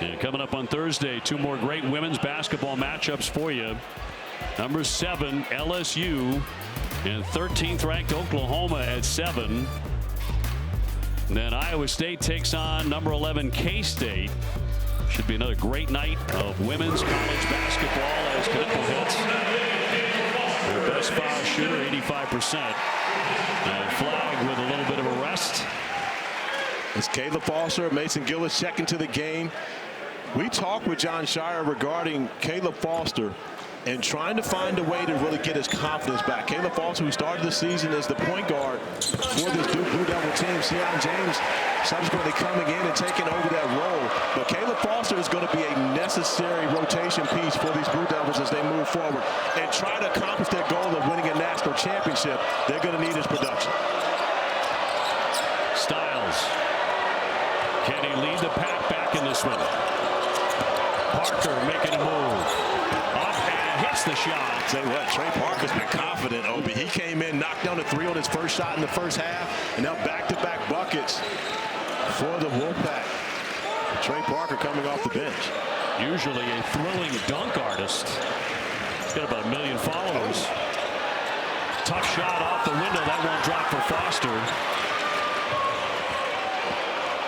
And coming up on Thursday, 2 more great women's basketball matchups for you. Number 7 LSU and 13th ranked Oklahoma at 7. And then Iowa State takes on number 11 K-State. Should be another great night of women's college basketball as Kon Knueppel hits their best foul shooter, 85%. And Flagg with a little bit of a rest. It's Kayla Foster, Mason Gillis checking to the game. We talked with John Shire regarding Kayla Foster and trying to find a way to really get his confidence back. Kayla Foster, who started the season as the point guard for this Duke Blue Devil team. Sion James subsequently coming in and taking over that role. But Kayla Foster is going to be a necessary rotation piece for these Blue Devils as they move forward and try to accomplish their goal of winning a national championship. They're going to need his production. Styles. Can he lead the pack back in this one? Parker making a move. Up and hits the shot. Say what, Trey Parker's been confident, Obi. He came in, knocked down a 3 on his first shot in the first half, and now back-to-back buckets for the Wolfpack. Trey Parker coming off the bench. Usually a thrilling dunk artist. He's got about 1 million followers. Tough shot off the window. That won't drop for Foster.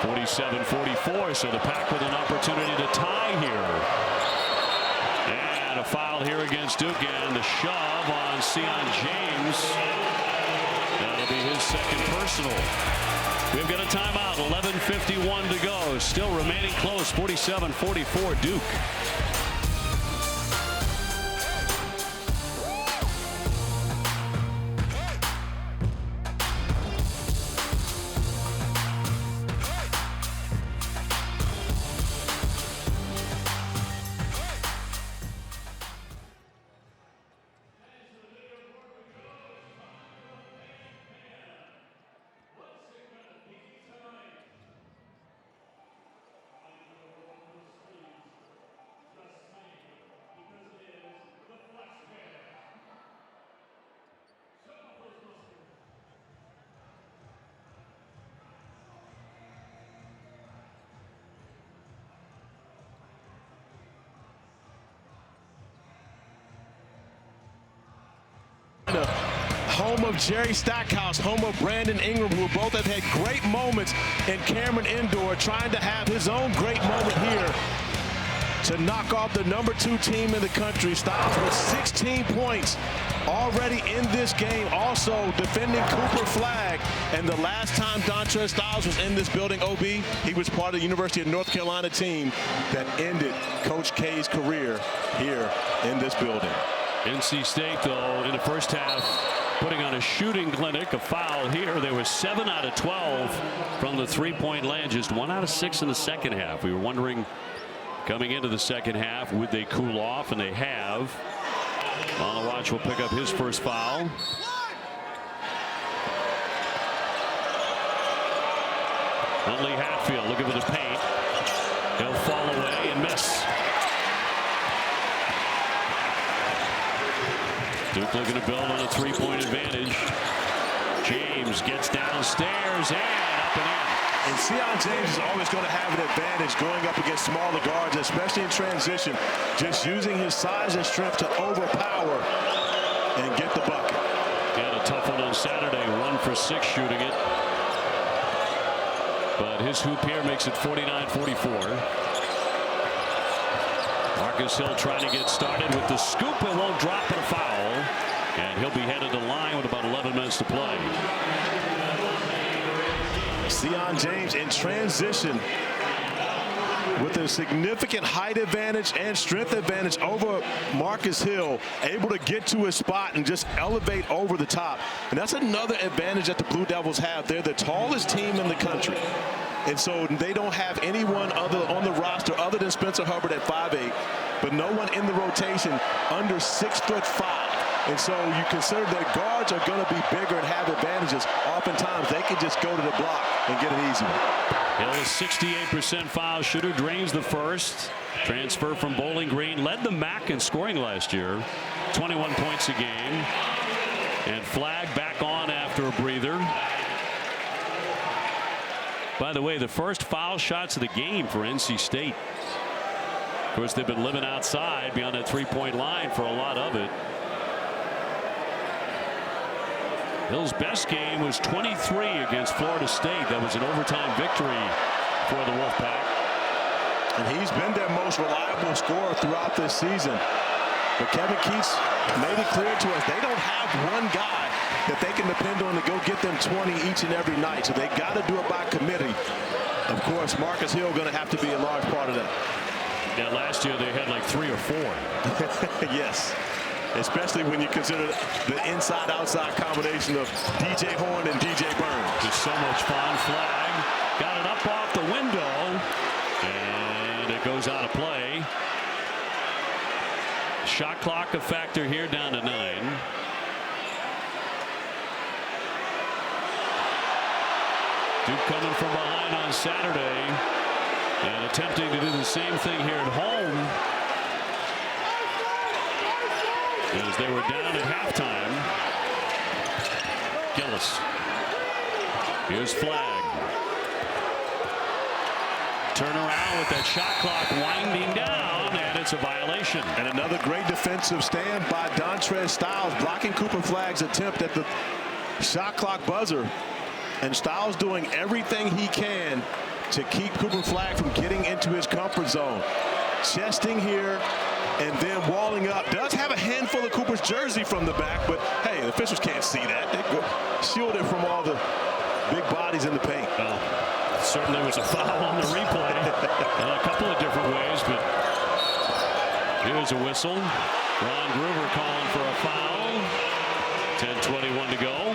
47-44, so the Pack with an opportunity to tie here. And a foul here against Duke, and the shove on Sion James. That'll be his second personal. We've got a timeout, 11:51 to go. Still remaining close, 47-44 Duke. Home of Jerry Stackhouse, home of Brandon Ingram, who both have had great moments in Cameron Indoor, trying to have his own great moment here to knock off the number 2 team in the country. Styles with 16 points already in this game, also defending Cooper Flagg. And the last time Dontrez Styles was in this building, OB, he was part of the University of North Carolina team that ended Coach K's career here in this building. NC State, though, in the first half, putting on a shooting clinic. A foul here. They were 7 out of 12 from the 3-point land, just 1 out of 6 in the second half. We were wondering coming into the second half, would they cool off, and they have. On the watch will pick up his first foul. Huntley Hatfield looking for the paint. He'll fall away and miss. Duke looking to build on a 3-point advantage. James gets downstairs and up and in. And Sion James is always going to have an advantage going up against smaller guards, especially in transition. Just using his size and strength to overpower and get the bucket. He had a tough one on Saturday, 1 for 6 shooting it. But his hoop here makes it 49-44. Marcus Hill trying to get started with the scoop. It won't drop, but a foul. And he'll be headed to line with about 11 minutes to play. Sion James in transition with a significant height advantage and strength advantage over Marcus Hill, able to get to his spot and just elevate over the top. And that's another advantage that the Blue Devils have. They're the tallest team in the country. And so they don't have anyone other on the roster other than Spencer Hubbard at 5'8", but no one in the rotation under 6'5". And so you consider that guards are going to be bigger and have advantages. Oftentimes they can just go to the block and get an easy one. Hill is 68% foul shooter, drains the first. Transfer from Bowling Green, led the MAC in scoring last year, 21 points a game. And Flagg back on after a breather. By the way, the first foul shots of the game for NC State. Of course, they've been living outside beyond that three-point line for a lot of it. Hill's best game was 23 against Florida State. That was an overtime victory for the Wolfpack. And he's been their most reliable scorer throughout this season. But Kevin Keats made it clear to us they don't have one guy that they can depend on to go get them 20 each and every night. So they got to do it by committee. Of course, Marcus Hill going to have to be a large part of that. Yeah, last year they had like 3 or 4. Yes. Especially when you consider the inside-outside combination of DJ Horn and DJ Burns. Just so much fun. Flagg got it up off the window. And it goes out of play. Shot clock a factor here, down to 9. Duke coming from behind on Saturday and attempting to do the same thing here at home as they were down at halftime. Gillis. Here's Flagg. Turn around with that shot clock winding down, and it's a violation. And another great defensive stand by Dontrez Styles, blocking Cooper Flagg's attempt at the shot clock buzzer. And Styles doing everything he can to keep Cooper Flagg from getting into his comfort zone. Chesting here and then walling up. Does have a handful of Cooper's jersey from the back, but hey, the officials can't see that. They go shield it from all the big bodies in the paint. Well, certainly was a foul on the replay in a couple of different ways, but here's a whistle. Ron Groover calling for a foul. 10:21 to go.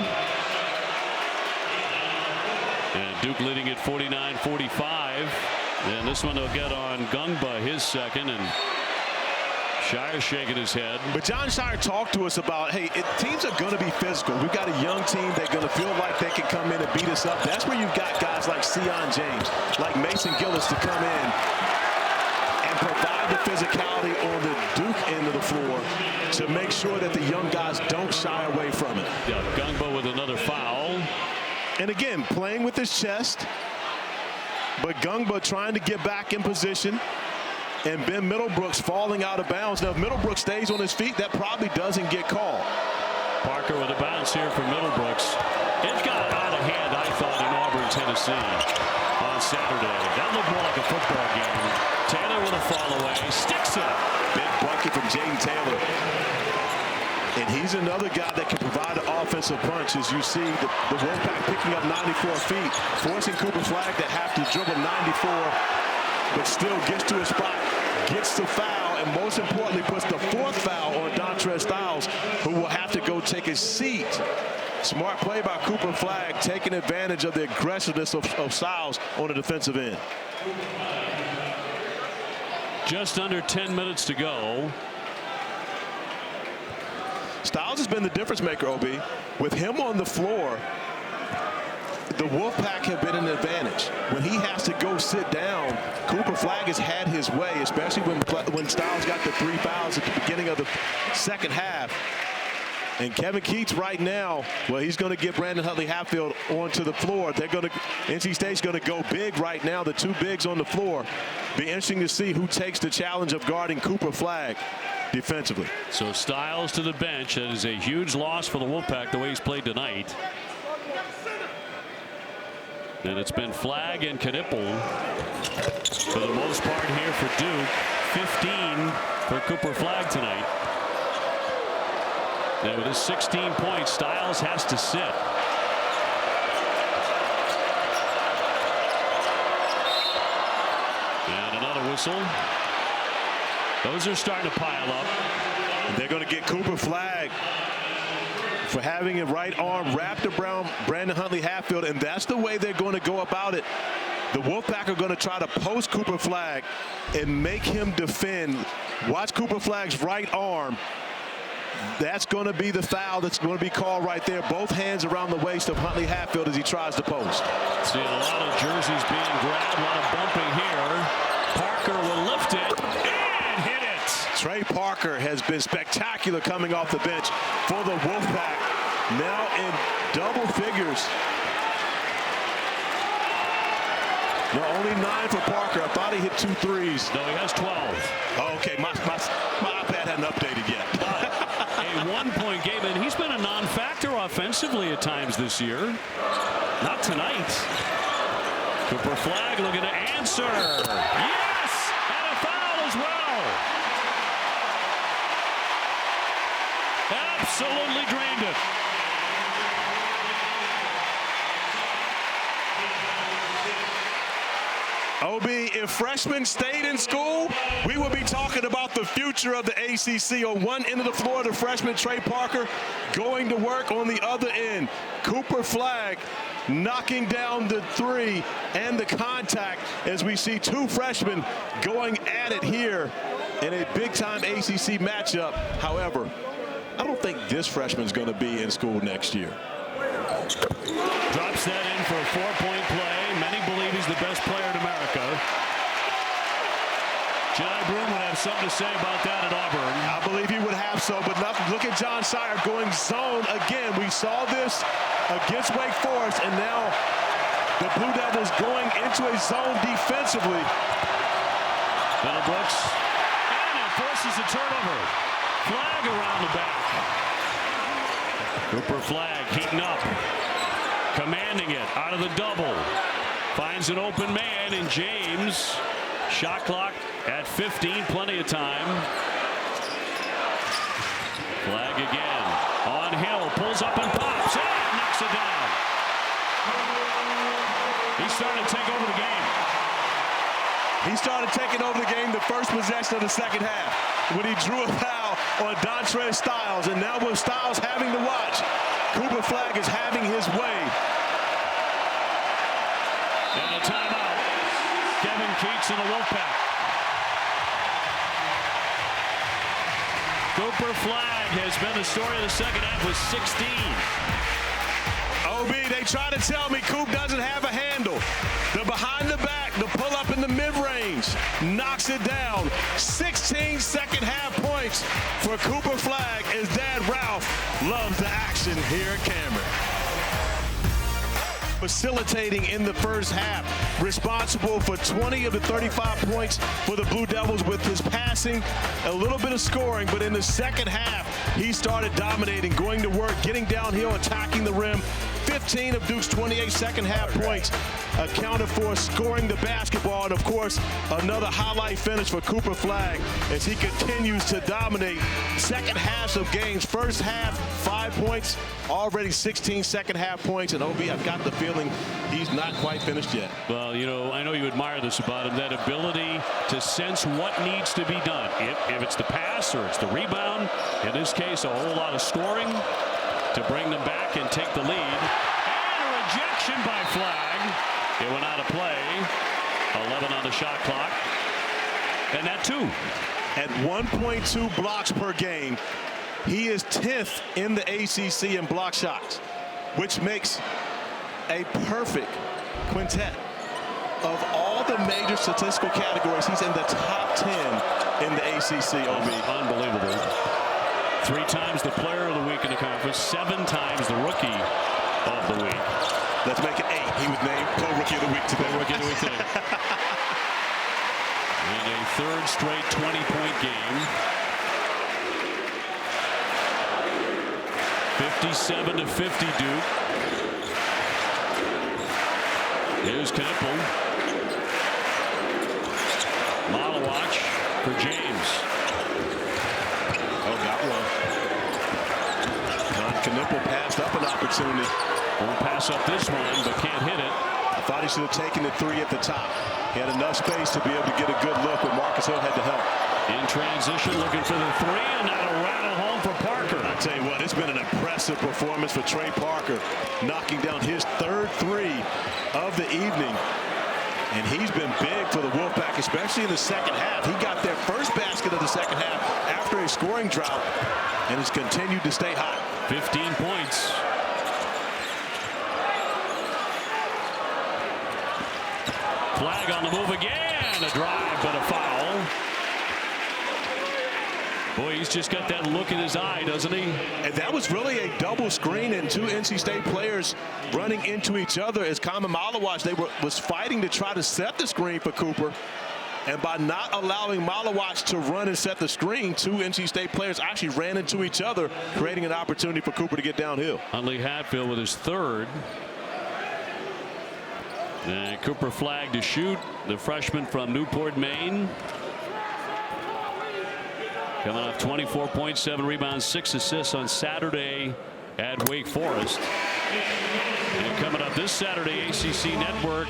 And Duke leading at 49-45. And this one will get on Gungba, his second, and Shire shaking his head. But John Shire talked to us about, hey, teams are going to be physical. We've got a young team. They're going to feel like they can come in and beat us up. That's where you've got guys like Sion James, like Mason Gillis to come in and provide the physicality on the Duke end of the floor to make sure that the young guys don't shy away from it. Yeah, Gungba with another foul. And again, playing with his chest, but Gungba trying to get back in position. And Ben Middlebrooks falling out of bounds. Now, if Middlebrooks stays on his feet, that probably doesn't get called. Parker with a bounce here for Middlebrooks. It got out of hand, I thought, in Auburn, Tennessee on Saturday. That looked more like a football game. Taylor with a fall away. Sticks it. Big bucket from Jaden Taylor. And he's another guy that can provide an offensive punch. As you see, the Wolfpack picking up 94 feet, forcing Cooper Flagg to have to dribble 94, but still gets to his spot, gets the foul, and most importantly puts the 4th foul on Dontrez Styles, who will have to go take his seat. Smart play by Cooper Flagg, taking advantage of the aggressiveness of Styles on the defensive end. Just under 10 minutes to go. Styles has been the difference maker, OB. With him on the floor, the Wolfpack have been an advantage. When he has to go sit down, Cooper Flagg has had his way, especially when Styles got the 3 fouls at the beginning of the second half. And Kevin Keats right now, well, he's going to get Brandon Huntley-Hatfield onto the floor. NC State's going to go big right now, the 2 bigs on the floor. Be interesting to see who takes the challenge of guarding Cooper Flagg defensively. So Styles to the bench. That is a huge loss for the Wolfpack, the way he's played tonight. And it's been Flagg and Knueppel for the most part here for Duke. 15 for Cooper Flagg tonight. Now with his 16 points, Styles has to sit. And another whistle. Those are starting to pile up. And they're going to get Cooper Flagg for having a right arm wrapped around Brandon Huntley-Hatfield, and that's the way they're going to go about it. The Wolfpack are going to try to post Cooper Flagg and make him defend. Watch Cooper Flagg's right arm. That's going to be the foul that's going to be called right there. Both hands around the waist of Huntley-Hatfield as he tries to post. Seeing a lot of jerseys being grabbed, a lot of bumping here. Parker will lift it and hit it. Trey Parker has been spectacular coming off the bench for the Wolfpack. Now in double figures. No, only 9 for Parker. I thought he hit 2 threes. No, he has 12. Oh, okay, my iPad hadn't updated yet. A 1-point game, and he's been a non-factor offensively at times this year. Not tonight. Cooper Flagg looking to answer. Yes! And a foul as well. Absolutely drained it. OB, if freshmen stayed in school, we would be talking about the future of the ACC. On one end of the floor, the freshman Trey Parker going to work on the other end. Cooper Flagg knocking down the 3 and the contact as we see 2 freshmen going at it here in a big-time ACC matchup. However, I don't think this freshman's going to be in school next year. Drops that in for a 4-point play. Many believe he's the best player in America. John Broom would have something to say about that at Auburn. I believe he would have so, but look at John Sire going zone again. We saw this against Wake Forest, and now the Blue Devils going into a zone defensively. Middlebrooks, and it forces a turnover. Flagg around the back. Cooper Flagg heating up, commanding it out of the double. Finds an open man in James. Shot clock at 15, plenty of time. Flagg again on Hill, pulls up and pops, and knocks it down. He's starting to take over the game. He started taking over the game the first possession of the second half when he drew a foul on Dontrez Styles, and now with Styles having to watch, Cooper Flagg is having his way. And a timeout. Kevin Keats and the Wolfpack. Cooper Flagg has been the story of the second half with 16. OB, they try to tell me Coop doesn't have a handle. The behind the back, the pull up in the mid-range, knocks it down. 16 second half points for Cooper Flagg as Dad Ralph loves the action here at Cameron. Facilitating in the first half, responsible for 20 of the 35 points for the Blue Devils with his passing, a little bit of scoring, but in the second half, he started dominating, going to work, getting downhill, attacking the rim. 15 of Duke's 28 second half points accounted for scoring the basketball, and of course, another highlight finish for Cooper Flagg as he continues to dominate second halves of games. First half, 5 points, already 16 second half points, and OB, I've got the feeling he's not quite finished yet. Well, you know, I know you admire this about him, that ability to sense what needs to be done. If it's the pass or it's the rebound, in this case, a whole lot of scoring to bring them back and take the lead. And a rejection by Flagg. It went out of play. 11 on the shot clock. And that too. At 1.2 blocks per game, he is 10th in the ACC in block shots, which makes a perfect quintet. Of all the major statistical categories, he's in the top 10 in the ACC, OB. Unbelievable. 3 times the player of the week in the conference, 7 times the rookie of the week. Let's make it 8. He was named co-rookie of the week today. Co-rookie of the week today. And a third straight 20-point game. 57-50 Duke. Here's Knueppel. Model watch for James. Oh, got one. Kon Knueppel passed up an opportunity. Won't pass up this one, but can't hit it. I thought he should have taken the 3 at the top. He had enough space to be able to get a good look, but Marcus Hill had to help. In transition, looking for the 3, and that'll rattle home for Parker. I tell you what, it's been an impressive performance for Trey Parker, knocking down his 3rd 3 of the evening. And he's been big for the Wolfpack, especially in the second half. He got their first basket of the second half after a scoring drought, and has continued to stay hot. 15 points. Flagg on the move again. A drive, but a foul. Boy, he's just got that look in his eye, doesn't he? And that was really a double screen and two NC State players running into each other as Kon Knueppel was fighting to try to set the screen for Cooper. And by not allowing Malawatch to run and set the screen, two NC State players actually ran into each other, creating an opportunity for Cooper to get downhill. Huntley Hatfield with his third. And Cooper Flagg to shoot, the freshman from Newport, Maine. Coming off 24 points, 7 rebounds, 6 assists on Saturday at Wake Forest. And coming up this Saturday, ACC Network,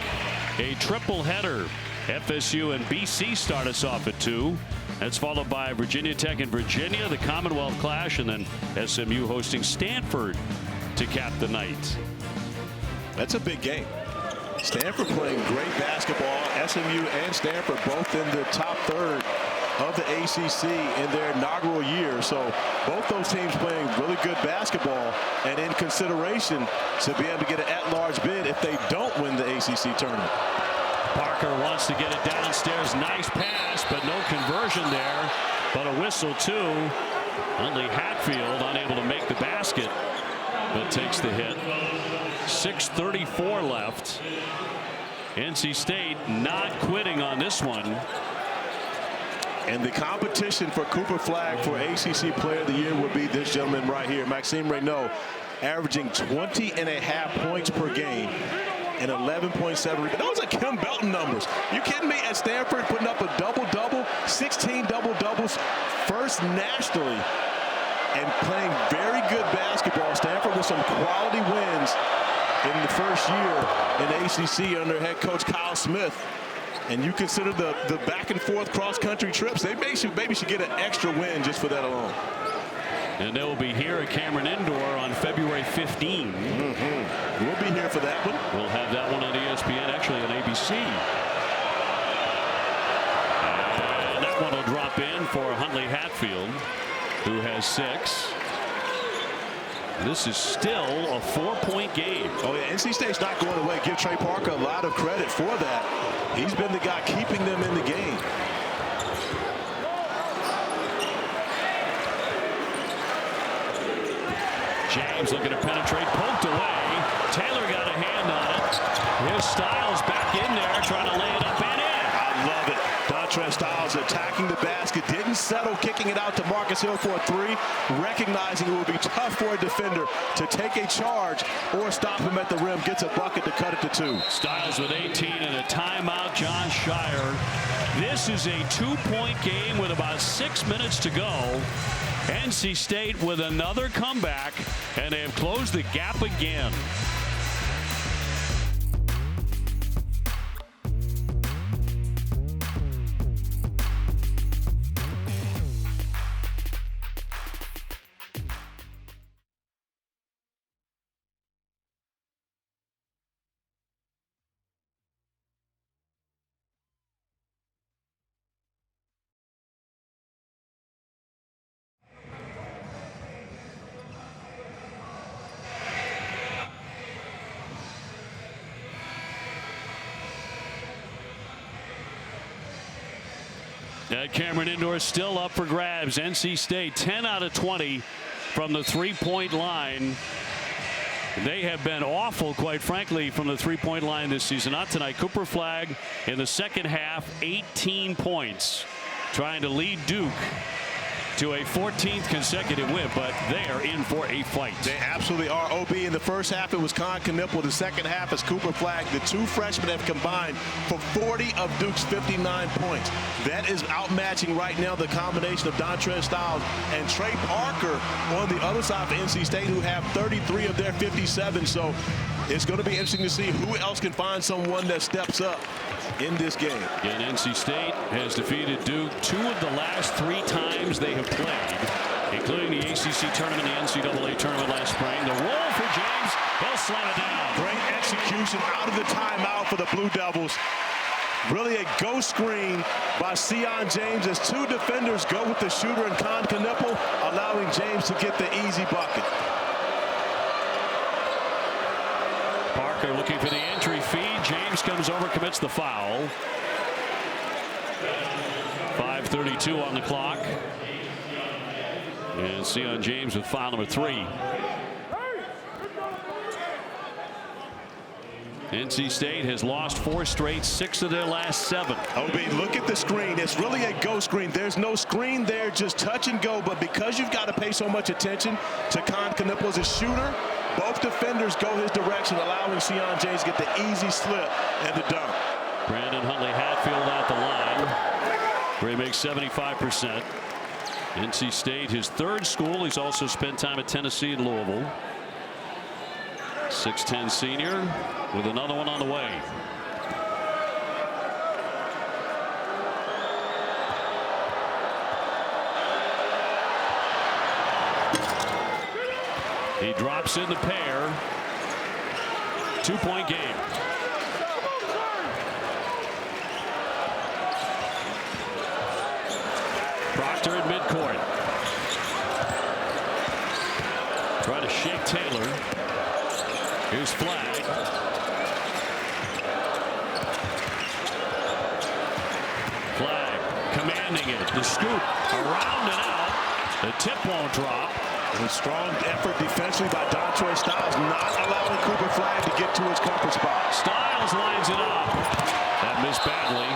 a triple header. FSU and BC start us off at 2. That's followed by Virginia Tech and Virginia, the Commonwealth Clash, and then SMU hosting Stanford to cap the night. That's a big game. Stanford playing great basketball. SMU and Stanford both in the top third of the ACC in their inaugural year. So both those teams playing really good basketball, and in consideration to be able to get an at-large bid if they don't win the ACC tournament. Parker wants to get it downstairs. Nice pass, but no conversion there. But a whistle too. Huntley Hatfield unable to make the basket, but takes the hit. 6:34 left. NC State not quitting on this one. And the competition for Cooper Flagg for ACC Player of the Year would be this gentleman right here, Maxime Reynaud, averaging 20.5 points per game and 11.7. Those are Kim Belton numbers. You kidding me? At Stanford, putting up a double-double, 16 double-doubles, first nationally, and playing very good basketball. Stanford with some quality wins in the first year in ACC under head coach Kyle Smith. And you consider the back and forth cross-country trips, they maybe should get an extra win just for that alone. And they will be here at Cameron Indoor on February 15. We'll be here for that one. We'll have that one on ESPN, actually on ABC. And that one will drop in for Huntley Hatfield, who has 6. This is still a 4-point game. Oh, yeah, NC State's not going away. Give Trey Parker a lot of credit for that. He's been the guy keeping them in the game. James looking to penetrate, poked away. Taylor got a hand on it. Here's Styles back in there, trying to lay it up and in. I love it. Dontrez Styles attacking the basket, didn't settle, kicking it out to Marcus Hill for a 3, recognizing it would be tough for a defender to take a charge or stop him at the rim, gets a bucket to cut it to 2. Styles with 18 and a timeout, John Shire. This is a 2-point game with about 6 minutes to go. NC State with another comeback, and they have closed the gap again. Cameron Indoor still up for grabs. NC State 10 out of 20 from the 3-point line. They have been awful, quite frankly, from the 3-point line this season. Not tonight. Cooper Flagg in the second half, 18 points, trying to lead Duke to a 14th consecutive win, but they are in for a fight. They absolutely are. OB, in the first half it was Kon Knueppel. The second half is Cooper Flagg. The two freshmen have combined for 40 of Duke's 59 points. That is outmatching right now the combination of Dontrez Styles and Trey Parker on the other side of NC State, who have 33 of their 57. So it's going to be interesting to see who else can find someone that steps up in this game. And NC State has defeated Duke 2 of the last 3 times they have played, including the ACC tournament, the NCAA tournament last spring. The roll for James. He'll slam it down. Great execution out of the timeout for the Blue Devils. Really a ghost screen by Sion James as 2 defenders go with the shooter and Kon Knueppel, allowing James to get the easy bucket. Parker looking for the entry feed. James comes over, commits the foul. 5:32 on the clock. And Sion James with foul number 3. NC State has lost 4 straight, 6 of their last 7. OB, look at the screen. It's really a go screen. There's no screen there, just touch and go. But because you've got to pay so much attention to Kon Knueppel as a shooter, both defenders go his direction, allowing Sion James to get the easy slip and the dunk. Brandon Huntley-Hatfield at the line, where he makes 75%. NC State, his 3rd school. He's also spent time at Tennessee and Louisville. 6'10" senior with another one on the way. He drops in the pair. 2-point game. Proctor at midcourt. Trying to shake Taylor. Here's Flagg. Flagg commanding it. The scoop around and out. The tip won't drop. A strong effort defensively by Dontrez Styles, not allowing Cooper Flagg to get to his comfort spot. Styles lines it up. That missed badly.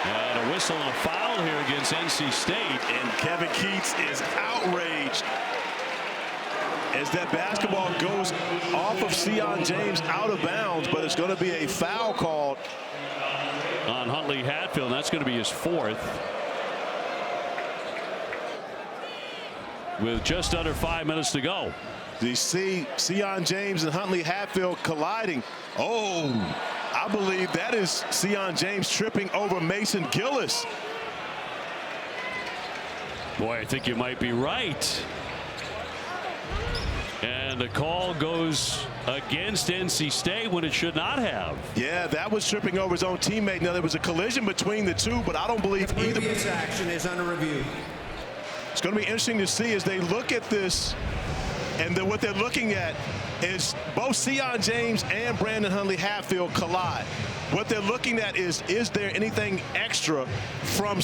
And a whistle and a foul here against NC State. And Kevin Keats is outraged as that basketball goes off of Sion James out of bounds, but it's going to be a foul called on Huntley-Hatfield, and that's going to be his 4th. With just under 5 minutes to go. You see Sion James and Huntley-Hatfield colliding. Oh, I believe that is Sion James tripping over Mason Gillis. Boy, I think you might be right. And the call goes against NC State when it should not have. Yeah, that was tripping over his own teammate. Now, there was a collision between the two, but I don't believe either. Previous action is under review. It's going to be interesting to see as they look at this, and what they're looking at is both Sion James and Brandon Huntley-Hatfield collide. What they're looking at is there anything extra from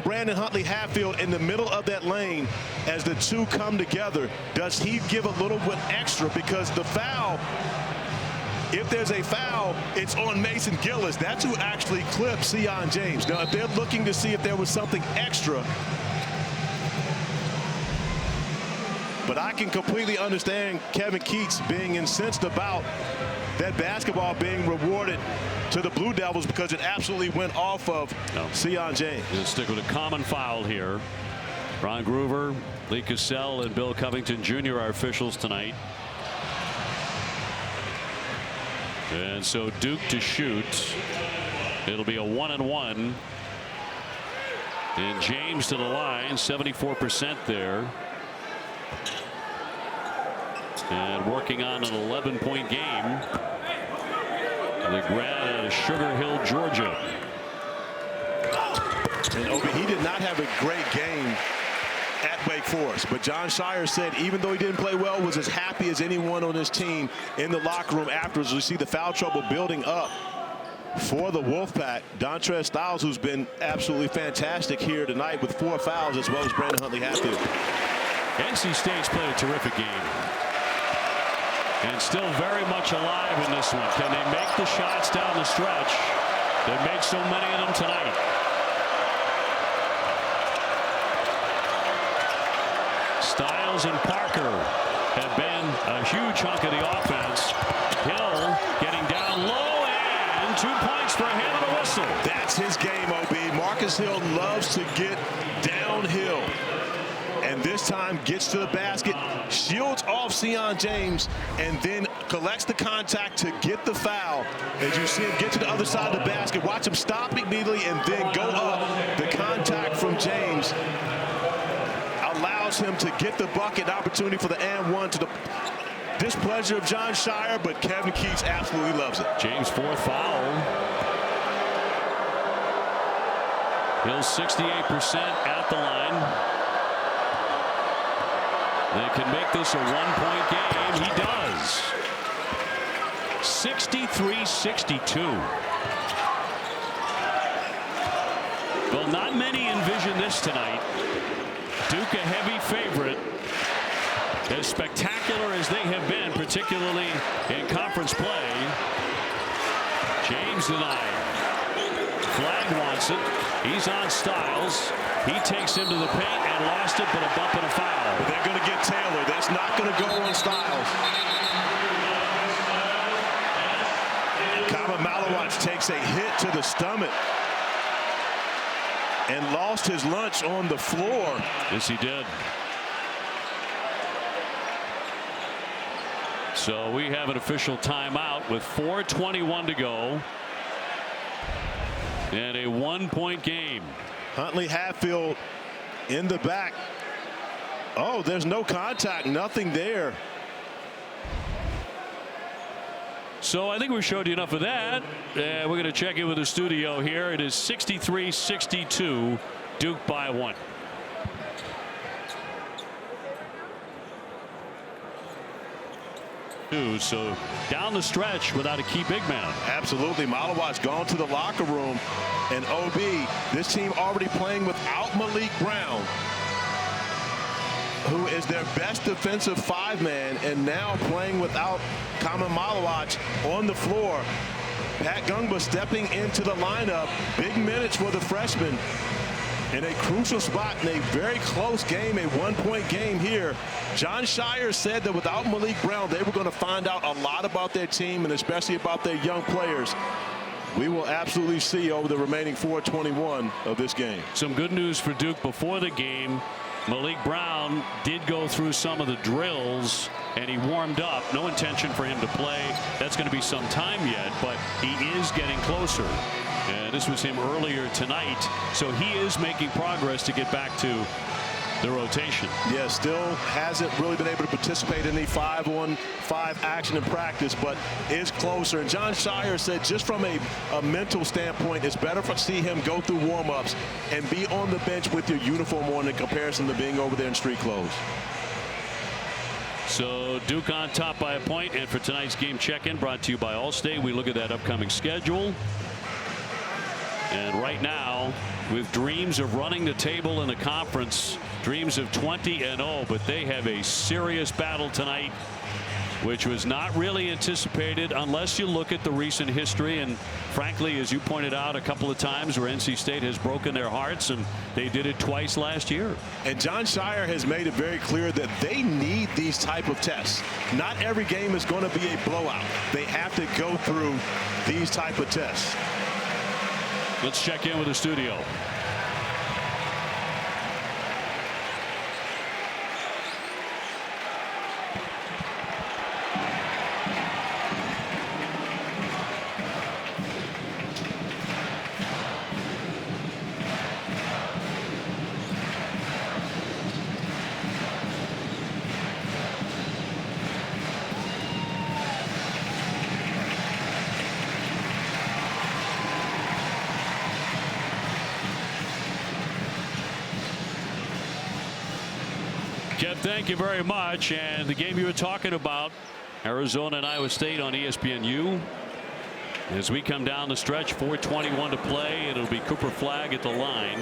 Brandon Huntley-Hatfield in the middle of that lane as the two come together? Does he give a little bit extra? Because the foul, if there's a foul, it's on Mason Gillis. That's who actually clipped Sion James. Now, if they're looking to see if there was something extra, but I can completely understand Kevin Keats being incensed about that basketball being rewarded to the Blue Devils because it absolutely went off of Sion James. We'll stick with a common foul here. Ron Groover, Lee Cassell, and Bill Covington Jr. are officials tonight. And so Duke to shoot. It'll be a 1-and-1. And James to the line, 74% there. And working on an 11-point game. The grad out of Sugar Hill, Georgia. And Obi, he did not have a great game at Wake Forest, but John Shire said even though he didn't play well, was as happy as anyone on his team in the locker room afterwards. We see the foul trouble building up for the Wolfpack. Dontrez Styles, who's been absolutely fantastic here tonight with 4 fouls, as well as Brandon Huntley-Hatfield. NC State's played a terrific game. And still very much alive in this one. Can they make the shots down the stretch? They made so many of them tonight. Styles and Parker have been a huge hunk of the offense. Hill getting down low, and 2 points for him and a whistle. That's his game, OB. Marcus Hill loves to get downhill. And this time gets to the basket, shields off Sion James, and then collects the contact to get the foul. As you see him get to the other side of the basket, watch him stop immediately and then go up. The contact from James allows him to get the bucket opportunity for the and one to the displeasure of John Shire, but Kevin Keats absolutely loves it. James' 4th foul. Hill's 68% at the line. They can make this a 1-point game. He does. 63-62. Well, not many envision this tonight. Duke a heavy favorite. As spectacular as they have been, particularly in conference play. James denied. Flagg wants it. He's on Styles. He takes him to the paint and lost it, but a bump and a foul. But they're going to get Taylor. That's not going to go on Styles. Kon takes a hit to the stomach and lost his lunch on the floor. Yes, he did. So we have an official timeout with 4:21 to go. And a 1-point game. Huntley Hatfield in the back. Oh, there's no contact, nothing there. So I think we showed you enough of that. We're going to check in with the studio here. It is 63-62, Duke by 1. So down the stretch without a key big man. Absolutely. Malawat's gone to the locker room. And OB, this team already playing without Malik Brown, who is their best defensive five-man, and now playing without Kon Knueppel on the floor. Pat Gungba stepping into the lineup. Big minutes for the freshman in a crucial spot in a very close game, a 1-point game here. Jon Scheyer said that without Malik Brown, they were going to find out a lot about their team and especially about their young players. We will absolutely see over the remaining 4:21 of this game. Some good news for Duke before the game. Malik Brown did go through some of the drills and he warmed up. No intention for him to play. That's going to be some time yet, but he is getting closer. And this was him earlier tonight, so he is making progress to get back to the rotation. Yeah, still hasn't really been able to participate in the 5-on-5 action in practice, but is closer. And Jon Scheyer said just from a mental standpoint, it's better to see him go through warm-ups and be on the bench with your uniform on in comparison to being over there in street clothes. So Duke on top by a point, and for tonight's game check-in brought to you by Allstate, we look at that upcoming schedule. And right now, with dreams of running the table in the conference, dreams of 20-0, but they have a serious battle tonight, which was not really anticipated unless you look at the recent history. And frankly, as you pointed out a couple of times, where NC State has broken their hearts, and they did it twice last year. And Jon Scheyer has made it very clear that they need these type of tests. Not every game is going to be a blowout. They have to go through these type of tests. Let's check in with the studio. Kev, thank you very much. And the game you were talking about, Arizona and Iowa State on ESPNU. As we come down the stretch, 4:21 to play. It'll be Cooper Flagg at the line.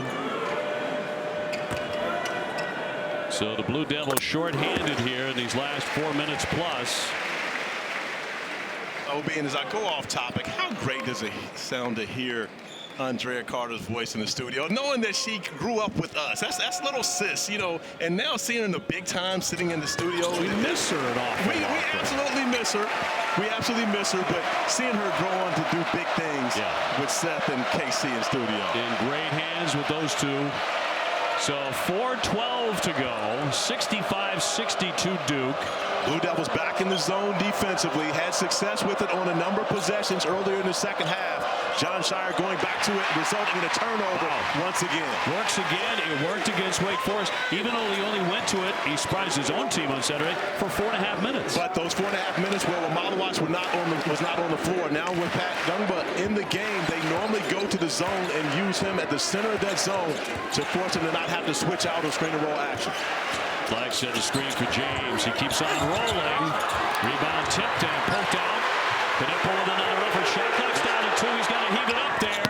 So the Blue Devils shorthanded here in these last 4 minutes plus. OB, and as I go off topic, how great does it sound to hear Andrea Carter's voice in the studio, knowing that she grew up with us? That's little sis, you know, and now seeing her in the big time sitting in the studio. We miss her at all. We absolutely miss her. We absolutely miss her, but seeing her grow on to do big things with Seth and KC in studio. In great hands with those two. So 4:12 to go, 65-62 Duke. Blue Devils back in the zone defensively, had success with it on a number of possessions earlier in the second half. Jon Scheyer going back to it, resulting in a turnover once again. Works again. It worked against Wake Forest. Even though he only went to it, he surprised his own team on Saturday for 4.5 minutes. But those 4.5 minutes where Malawatch was not on the floor. Now with Pat Gungba in the game, they normally go to the zone and use him at the center of that zone to force him to not have to switch out of screen and roll action. Flagg set the screen for James. He keeps on rolling. Rebound tipped and poked out. Knueppel with another effort. Shot clock's down to 2. He's got to heave it up there.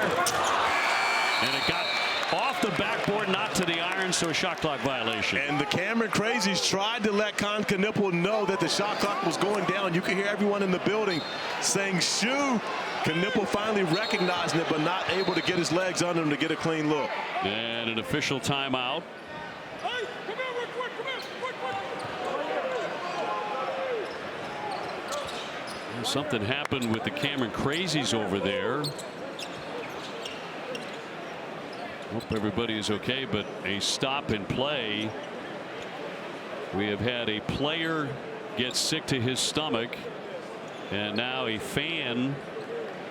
And it got off the backboard, not to the iron, so a shot clock violation. And the Cameron Crazies tried to let Kon Knueppel know that the shot clock was going down. You could hear everyone in the building saying shoo. Knueppel finally recognizing it, but not able to get his legs under him to get a clean look. And an official timeout. Something happened with the Cameron Crazies over there. Hope everybody is okay, but a stop and play. We have had a player get sick to his stomach, and now a fan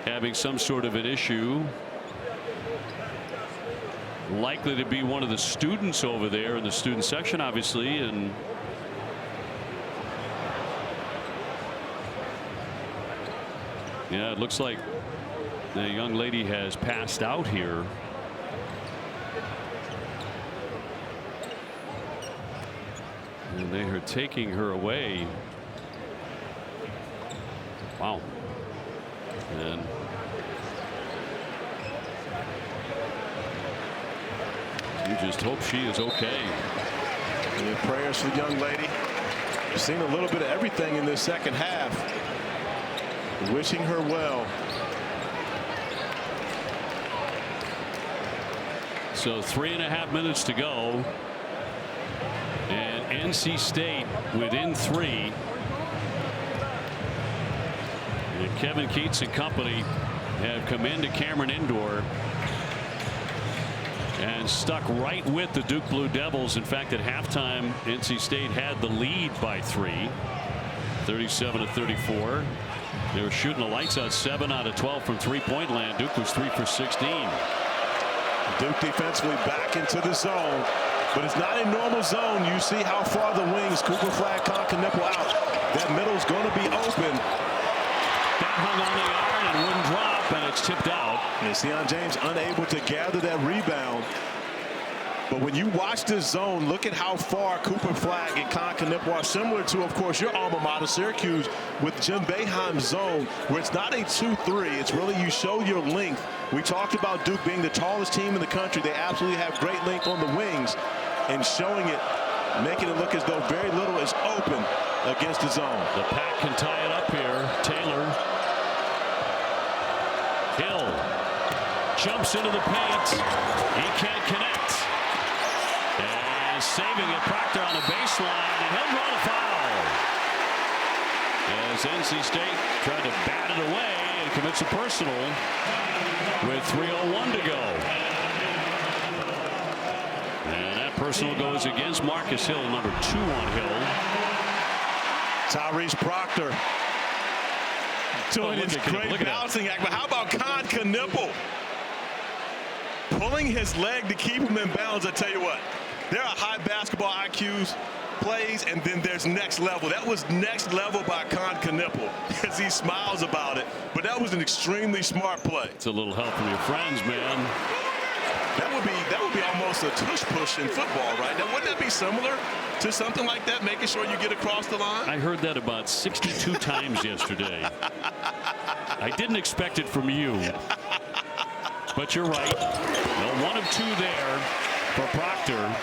having some sort of an issue. Likely to be one of the students over there in the student section, obviously, and yeah, it looks like the young lady has passed out here. And they are taking her away. Wow. And you just hope she is okay. And prayers for the young lady. We've seen a little bit of everything in this second half. Wishing her well. So 3.5 minutes to go. And NC State within 3. And Kevin Keats and company have come into Cameron Indoor and stuck right with the Duke Blue Devils. In fact, at halftime, NC State had the lead by 3, 37-34. They were shooting the lights out 7 out of 12 from three-point land. Duke was 3 for 16. Duke defensively back into the zone, but it's not a normal zone. You see how far the wings, Cooper Flagg, Kon Knueppel out. That middle's going to be open. That hung on the iron and wouldn't drop, and it's tipped out. And Sion James unable to gather that rebound. But when you watch this zone, look at how far Cooper Flagg and Kon Knueppel are, similar to, of course, your alma mater, Syracuse, with Jim Boeheim's zone, where it's not a 2-3. It's really you show your length. We talked about Duke being the tallest team in the country. They absolutely have great length on the wings, and showing it, making it look as though very little is open against the zone. The Pack can tie it up here. Taylor. Hill jumps into the paint. He can't connect. And saving it, Proctor on the baseline, and he'll draw the foul. As NC State tried to bat it away and commits a personal with 3:01 to go. And that personal goes against Marcus Hill, number 2 on Hill. Tyrese Proctor doing his great bouncing act. But how about Kon Knueppel pulling his leg to keep him in bounds? I tell you what, there are high basketball IQs plays, and then there's next level. That was next level by Kon Knueppel as he smiles about it. But that was an extremely smart play. It's a little help from your friends, man. That would be almost a tush push in football, right? Now, wouldn't that be similar to something like that, making sure you get across the line? I heard that about 62 times yesterday. I didn't expect it from you. But you're right. No, 1 of 2 there for Proctor.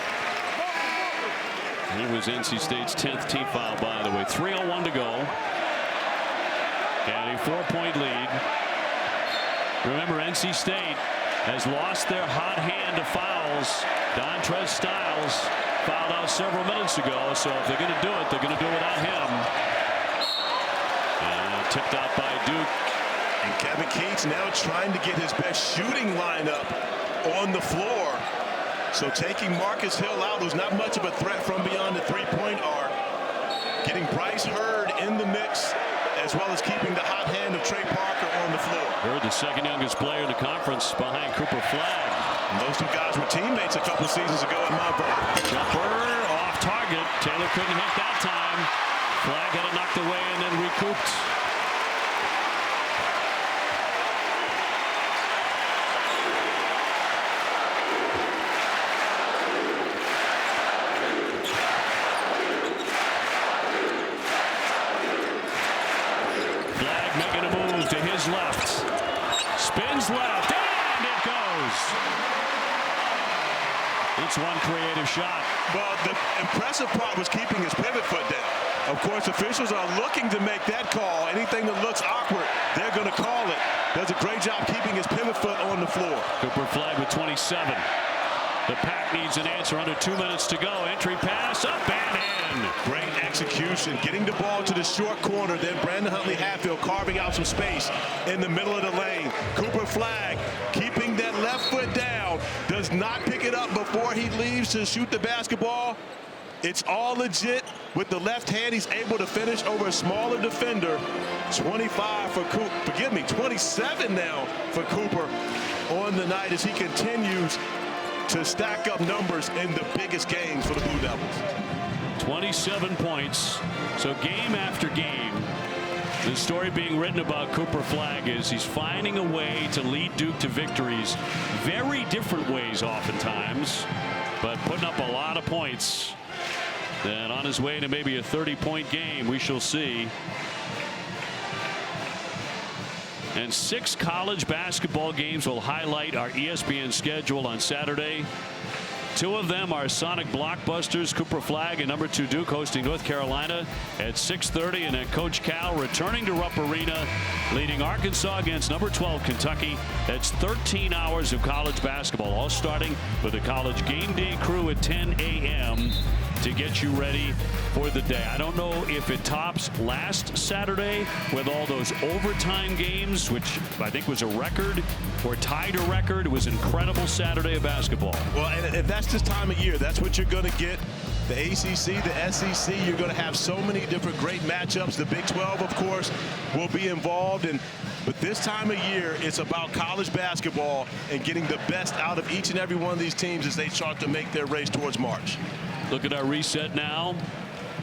It was NC State's 10th team foul, by the way. 3:01 to go. And a 4-point lead. Remember, NC State has lost their hot hand to fouls. Dontrez Styles fouled out several minutes ago, so if they're going to do it, they're going to do it without him. And tipped out by Duke. And Kevin Keats now trying to get his best shooting lineup on the floor. So taking Marcus Hill out, who's not much of a threat from beyond the three-point arc. Getting Bryce Hurd in the mix, as well as keeping the hot hand of Trey Parker on the floor. Hurd, the second youngest player in the conference behind Cooper Flagg. And those 2 guys were teammates a couple seasons ago at Mount Vernon. Jumper off target. Taylor couldn't hit that time. Flagg had it knocked away and then recouped. Making a move to his left. Spins left, and it goes. It's one creative shot. Well, the impressive part was keeping his pivot foot down. Of course, officials are looking to make that call. Anything that looks awkward, they're going to call it. Does a great job keeping his pivot foot on the floor. Cooper Flagg with 27. The Pack needs an answer under 2 minutes to go. Entry pass up and in. Great execution, getting the ball to the short corner. Then Brandon Huntley Hatfield carving out some space in the middle of the lane. Cooper Flagg keeping that left foot down. Does not pick it up before he leaves to shoot the basketball. It's all legit. With the left hand, he's able to finish over a smaller defender. 25 for Cooper. Forgive me, 27 now for Cooper on the night as he continues to stack up numbers in the biggest games for the Blue Devils. 27 points. So game after game, the story being written about Cooper Flagg is he's finding a way to lead Duke to victories. Very different ways oftentimes, but putting up a lot of points. Then on his way to maybe a 30-point game, we shall see. And 6 college basketball games will highlight our ESPN schedule on Saturday. 2 of them are Sonic blockbusters. Cooper Flagg and number 2 Duke hosting North Carolina at 6:30, and then Coach Cal returning to Rupp Arena, leading Arkansas against number 12 Kentucky. That's 13 hours of college basketball, all starting with the College Game Day crew at 10 a.m. to get you ready for the day. I don't know if it tops last Saturday with all those overtime games, which I think was a record, or tied a record. It was incredible Saturday of basketball. Well, and that's this time of year. That's what you're going to get. The ACC, the SEC, you're going to have so many different great matchups. The Big 12, of course, will be involved. But this time of year, it's about college basketball and getting the best out of each and every one of these teams as they start to make their race towards March. Look at our reset now.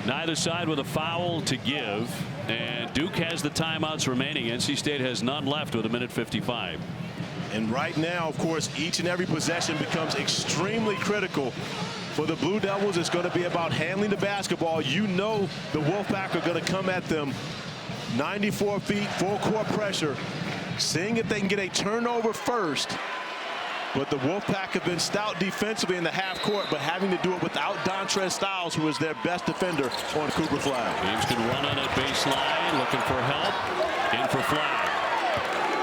Neither side with a foul to give. And Duke has the timeouts remaining. NC State has none left with 1:55. And right now, of course, each and every possession becomes extremely critical. For the Blue Devils, it's going to be about handling the basketball. You know the Wolfpack are going to come at them 94 feet, full court pressure, seeing if they can get a turnover first. But the Wolfpack have been stout defensively in the half court, but having to do it without Dontrez Styles, who is their best defender on Cooper Flagg. James can run on that baseline, looking for help. In for Flagg.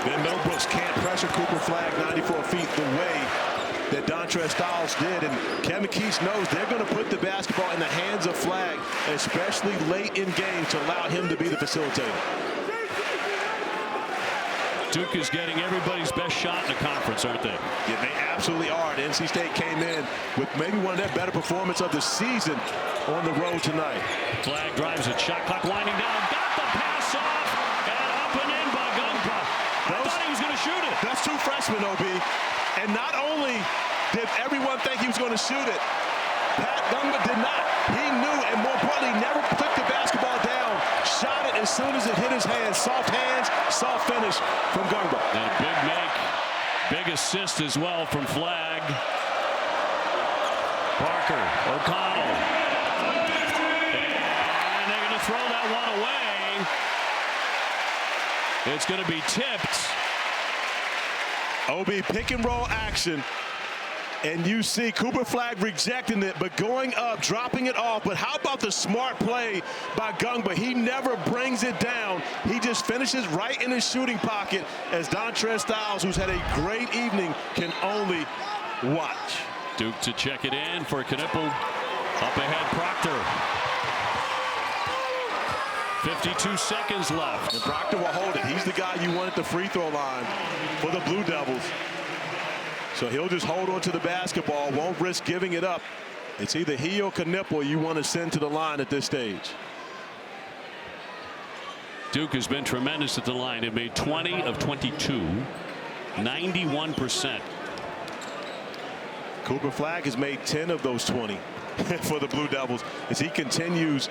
Ben Middlebrooks can't pressure Cooper Flagg 94 feet the way that Dontrez Styles did. And Kevin Keats knows they're going to put the basketball in the hands of Flagg, especially late in games, to allow him to be the facilitator. Duke is getting everybody's best shot in the conference, aren't they? Yeah, they absolutely are. And NC State came in with maybe one of their better performance of the season on the road tonight. Flagg drives it, shot clock winding down, got the pass off, and up and in by Gunpa. I thought he was going to shoot it. That's 2 freshmen, OB. And not only did everyone think he was going to shoot it, Pat Gunpa did not. He knew, and more importantly, never put the basketball down. Shot it as soon as it hit his hands. Soft hands, soft finish from Gunpa. And a big make, big assist as well from Flagg. Parker, O'Connell. And they're going to throw that one away. It's going to be tipped. OB pick and roll action. And you see Cooper Flagg rejecting it, but going up, dropping it off. But how about the smart play by Gunpa? He never brings it down. He just finishes right in his shooting pocket as Dontrez Styles, who's had a great evening, can only watch. Duke to check it in for Knueppel. Up ahead, Proctor. 52 seconds left. And Proctor will hold it. He's the guy you want at the free throw line for the Blue Devils. So he'll just hold on to the basketball, won't risk giving it up. It's either he or Knueppel you want to send to the line at this stage. Duke has been tremendous at the line. It made 20 of 22, 91%. Cooper Flagg has made 10 of those 20 for the Blue Devils as he continues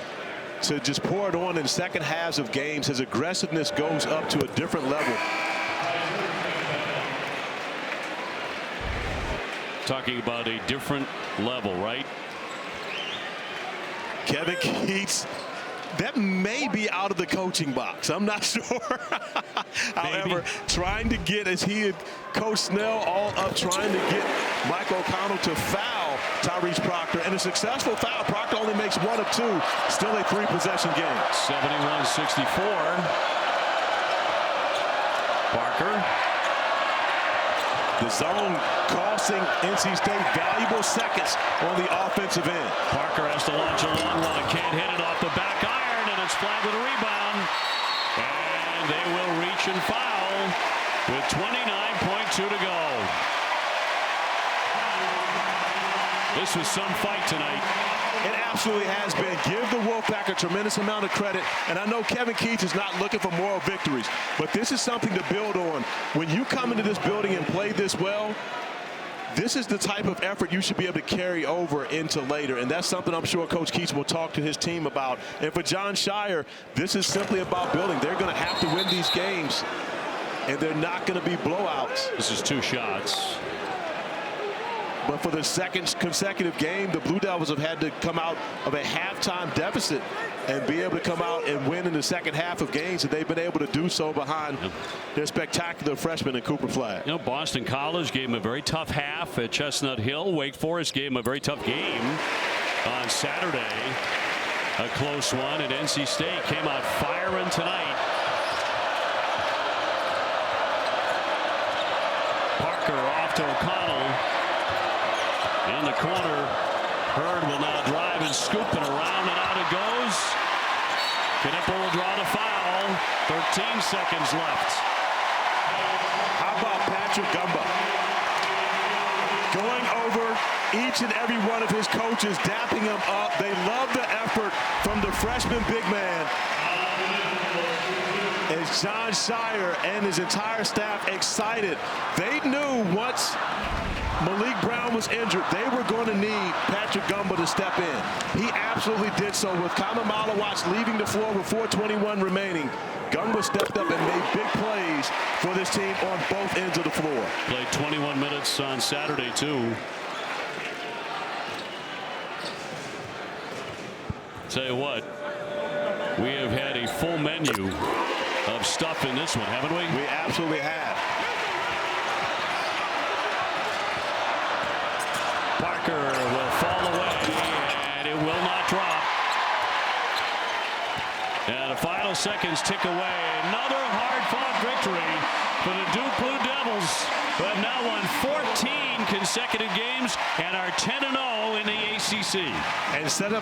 to just pour it on in second halves of games. His aggressiveness goes up to a different level. Talking about a different level, right? Kevin Keats, that may be out of the coaching box. I'm not sure. However, trying to get, as he had Coach Snell all up, trying to get Mike O'Connell to foul Tyrese Proctor, and a successful foul. Proctor only makes 1 of 2. Still a 3-possession game. 71-64. Parker. The zone costing NC State valuable seconds on the offensive end. Parker has to launch a long one. Can't hit it off the back iron, and it's Flagg with a rebound. And they will reach and foul with 29.2 to go. This was some fight tonight. It absolutely has been. Give the Wolfpack a tremendous amount of credit. And I know Kevin Keats is not looking for moral victories, but this is something to build on. When you come into this building and play this well, this is the type of effort you should be able to carry over into later. And that's something I'm sure Coach Keats will talk to his team about. And for Jon Scheyer, this is simply about building. They're going to have to win these games, and they're not going to be blowouts. This is 2 shots. But for the second consecutive game, the Blue Devils have had to come out of a halftime deficit and be able to come out and win in the second half of games, and they've been able to do so behind their spectacular freshman in Cooper Flagg. You know, Boston College gave him a very tough half at Chestnut Hill. Wake Forest gave him a very tough game on Saturday. A close one, and NC State came out firing tonight. Parker off to O'Connell. In the corner, Hurd will now drive and scoop it around, and out it goes. Knueppel will draw the foul. 13 seconds left. How about Patrick Gumba going over each and every one of his coaches, dapping him up. They love the effort from the freshman big man. As Jon Scheyer and his entire staff excited, they knew once Malik Brown was injured, they were going to need Patrick Gumba to step in. He absolutely did so. With Kon Knueppel leaving the floor with 4:21 remaining, Gumba stepped up and made big plays for this team on both ends of the floor. Played 21 minutes on Saturday, too. Tell you what, we have had a full menu of stuff in this one, haven't we? We absolutely have. Parker will fall away, and it will not drop. And the final seconds tick away. Another hard-fought victory for the Duke Blue Devils, who have now won 14 consecutive games and are 10-0 in the ACC. And set up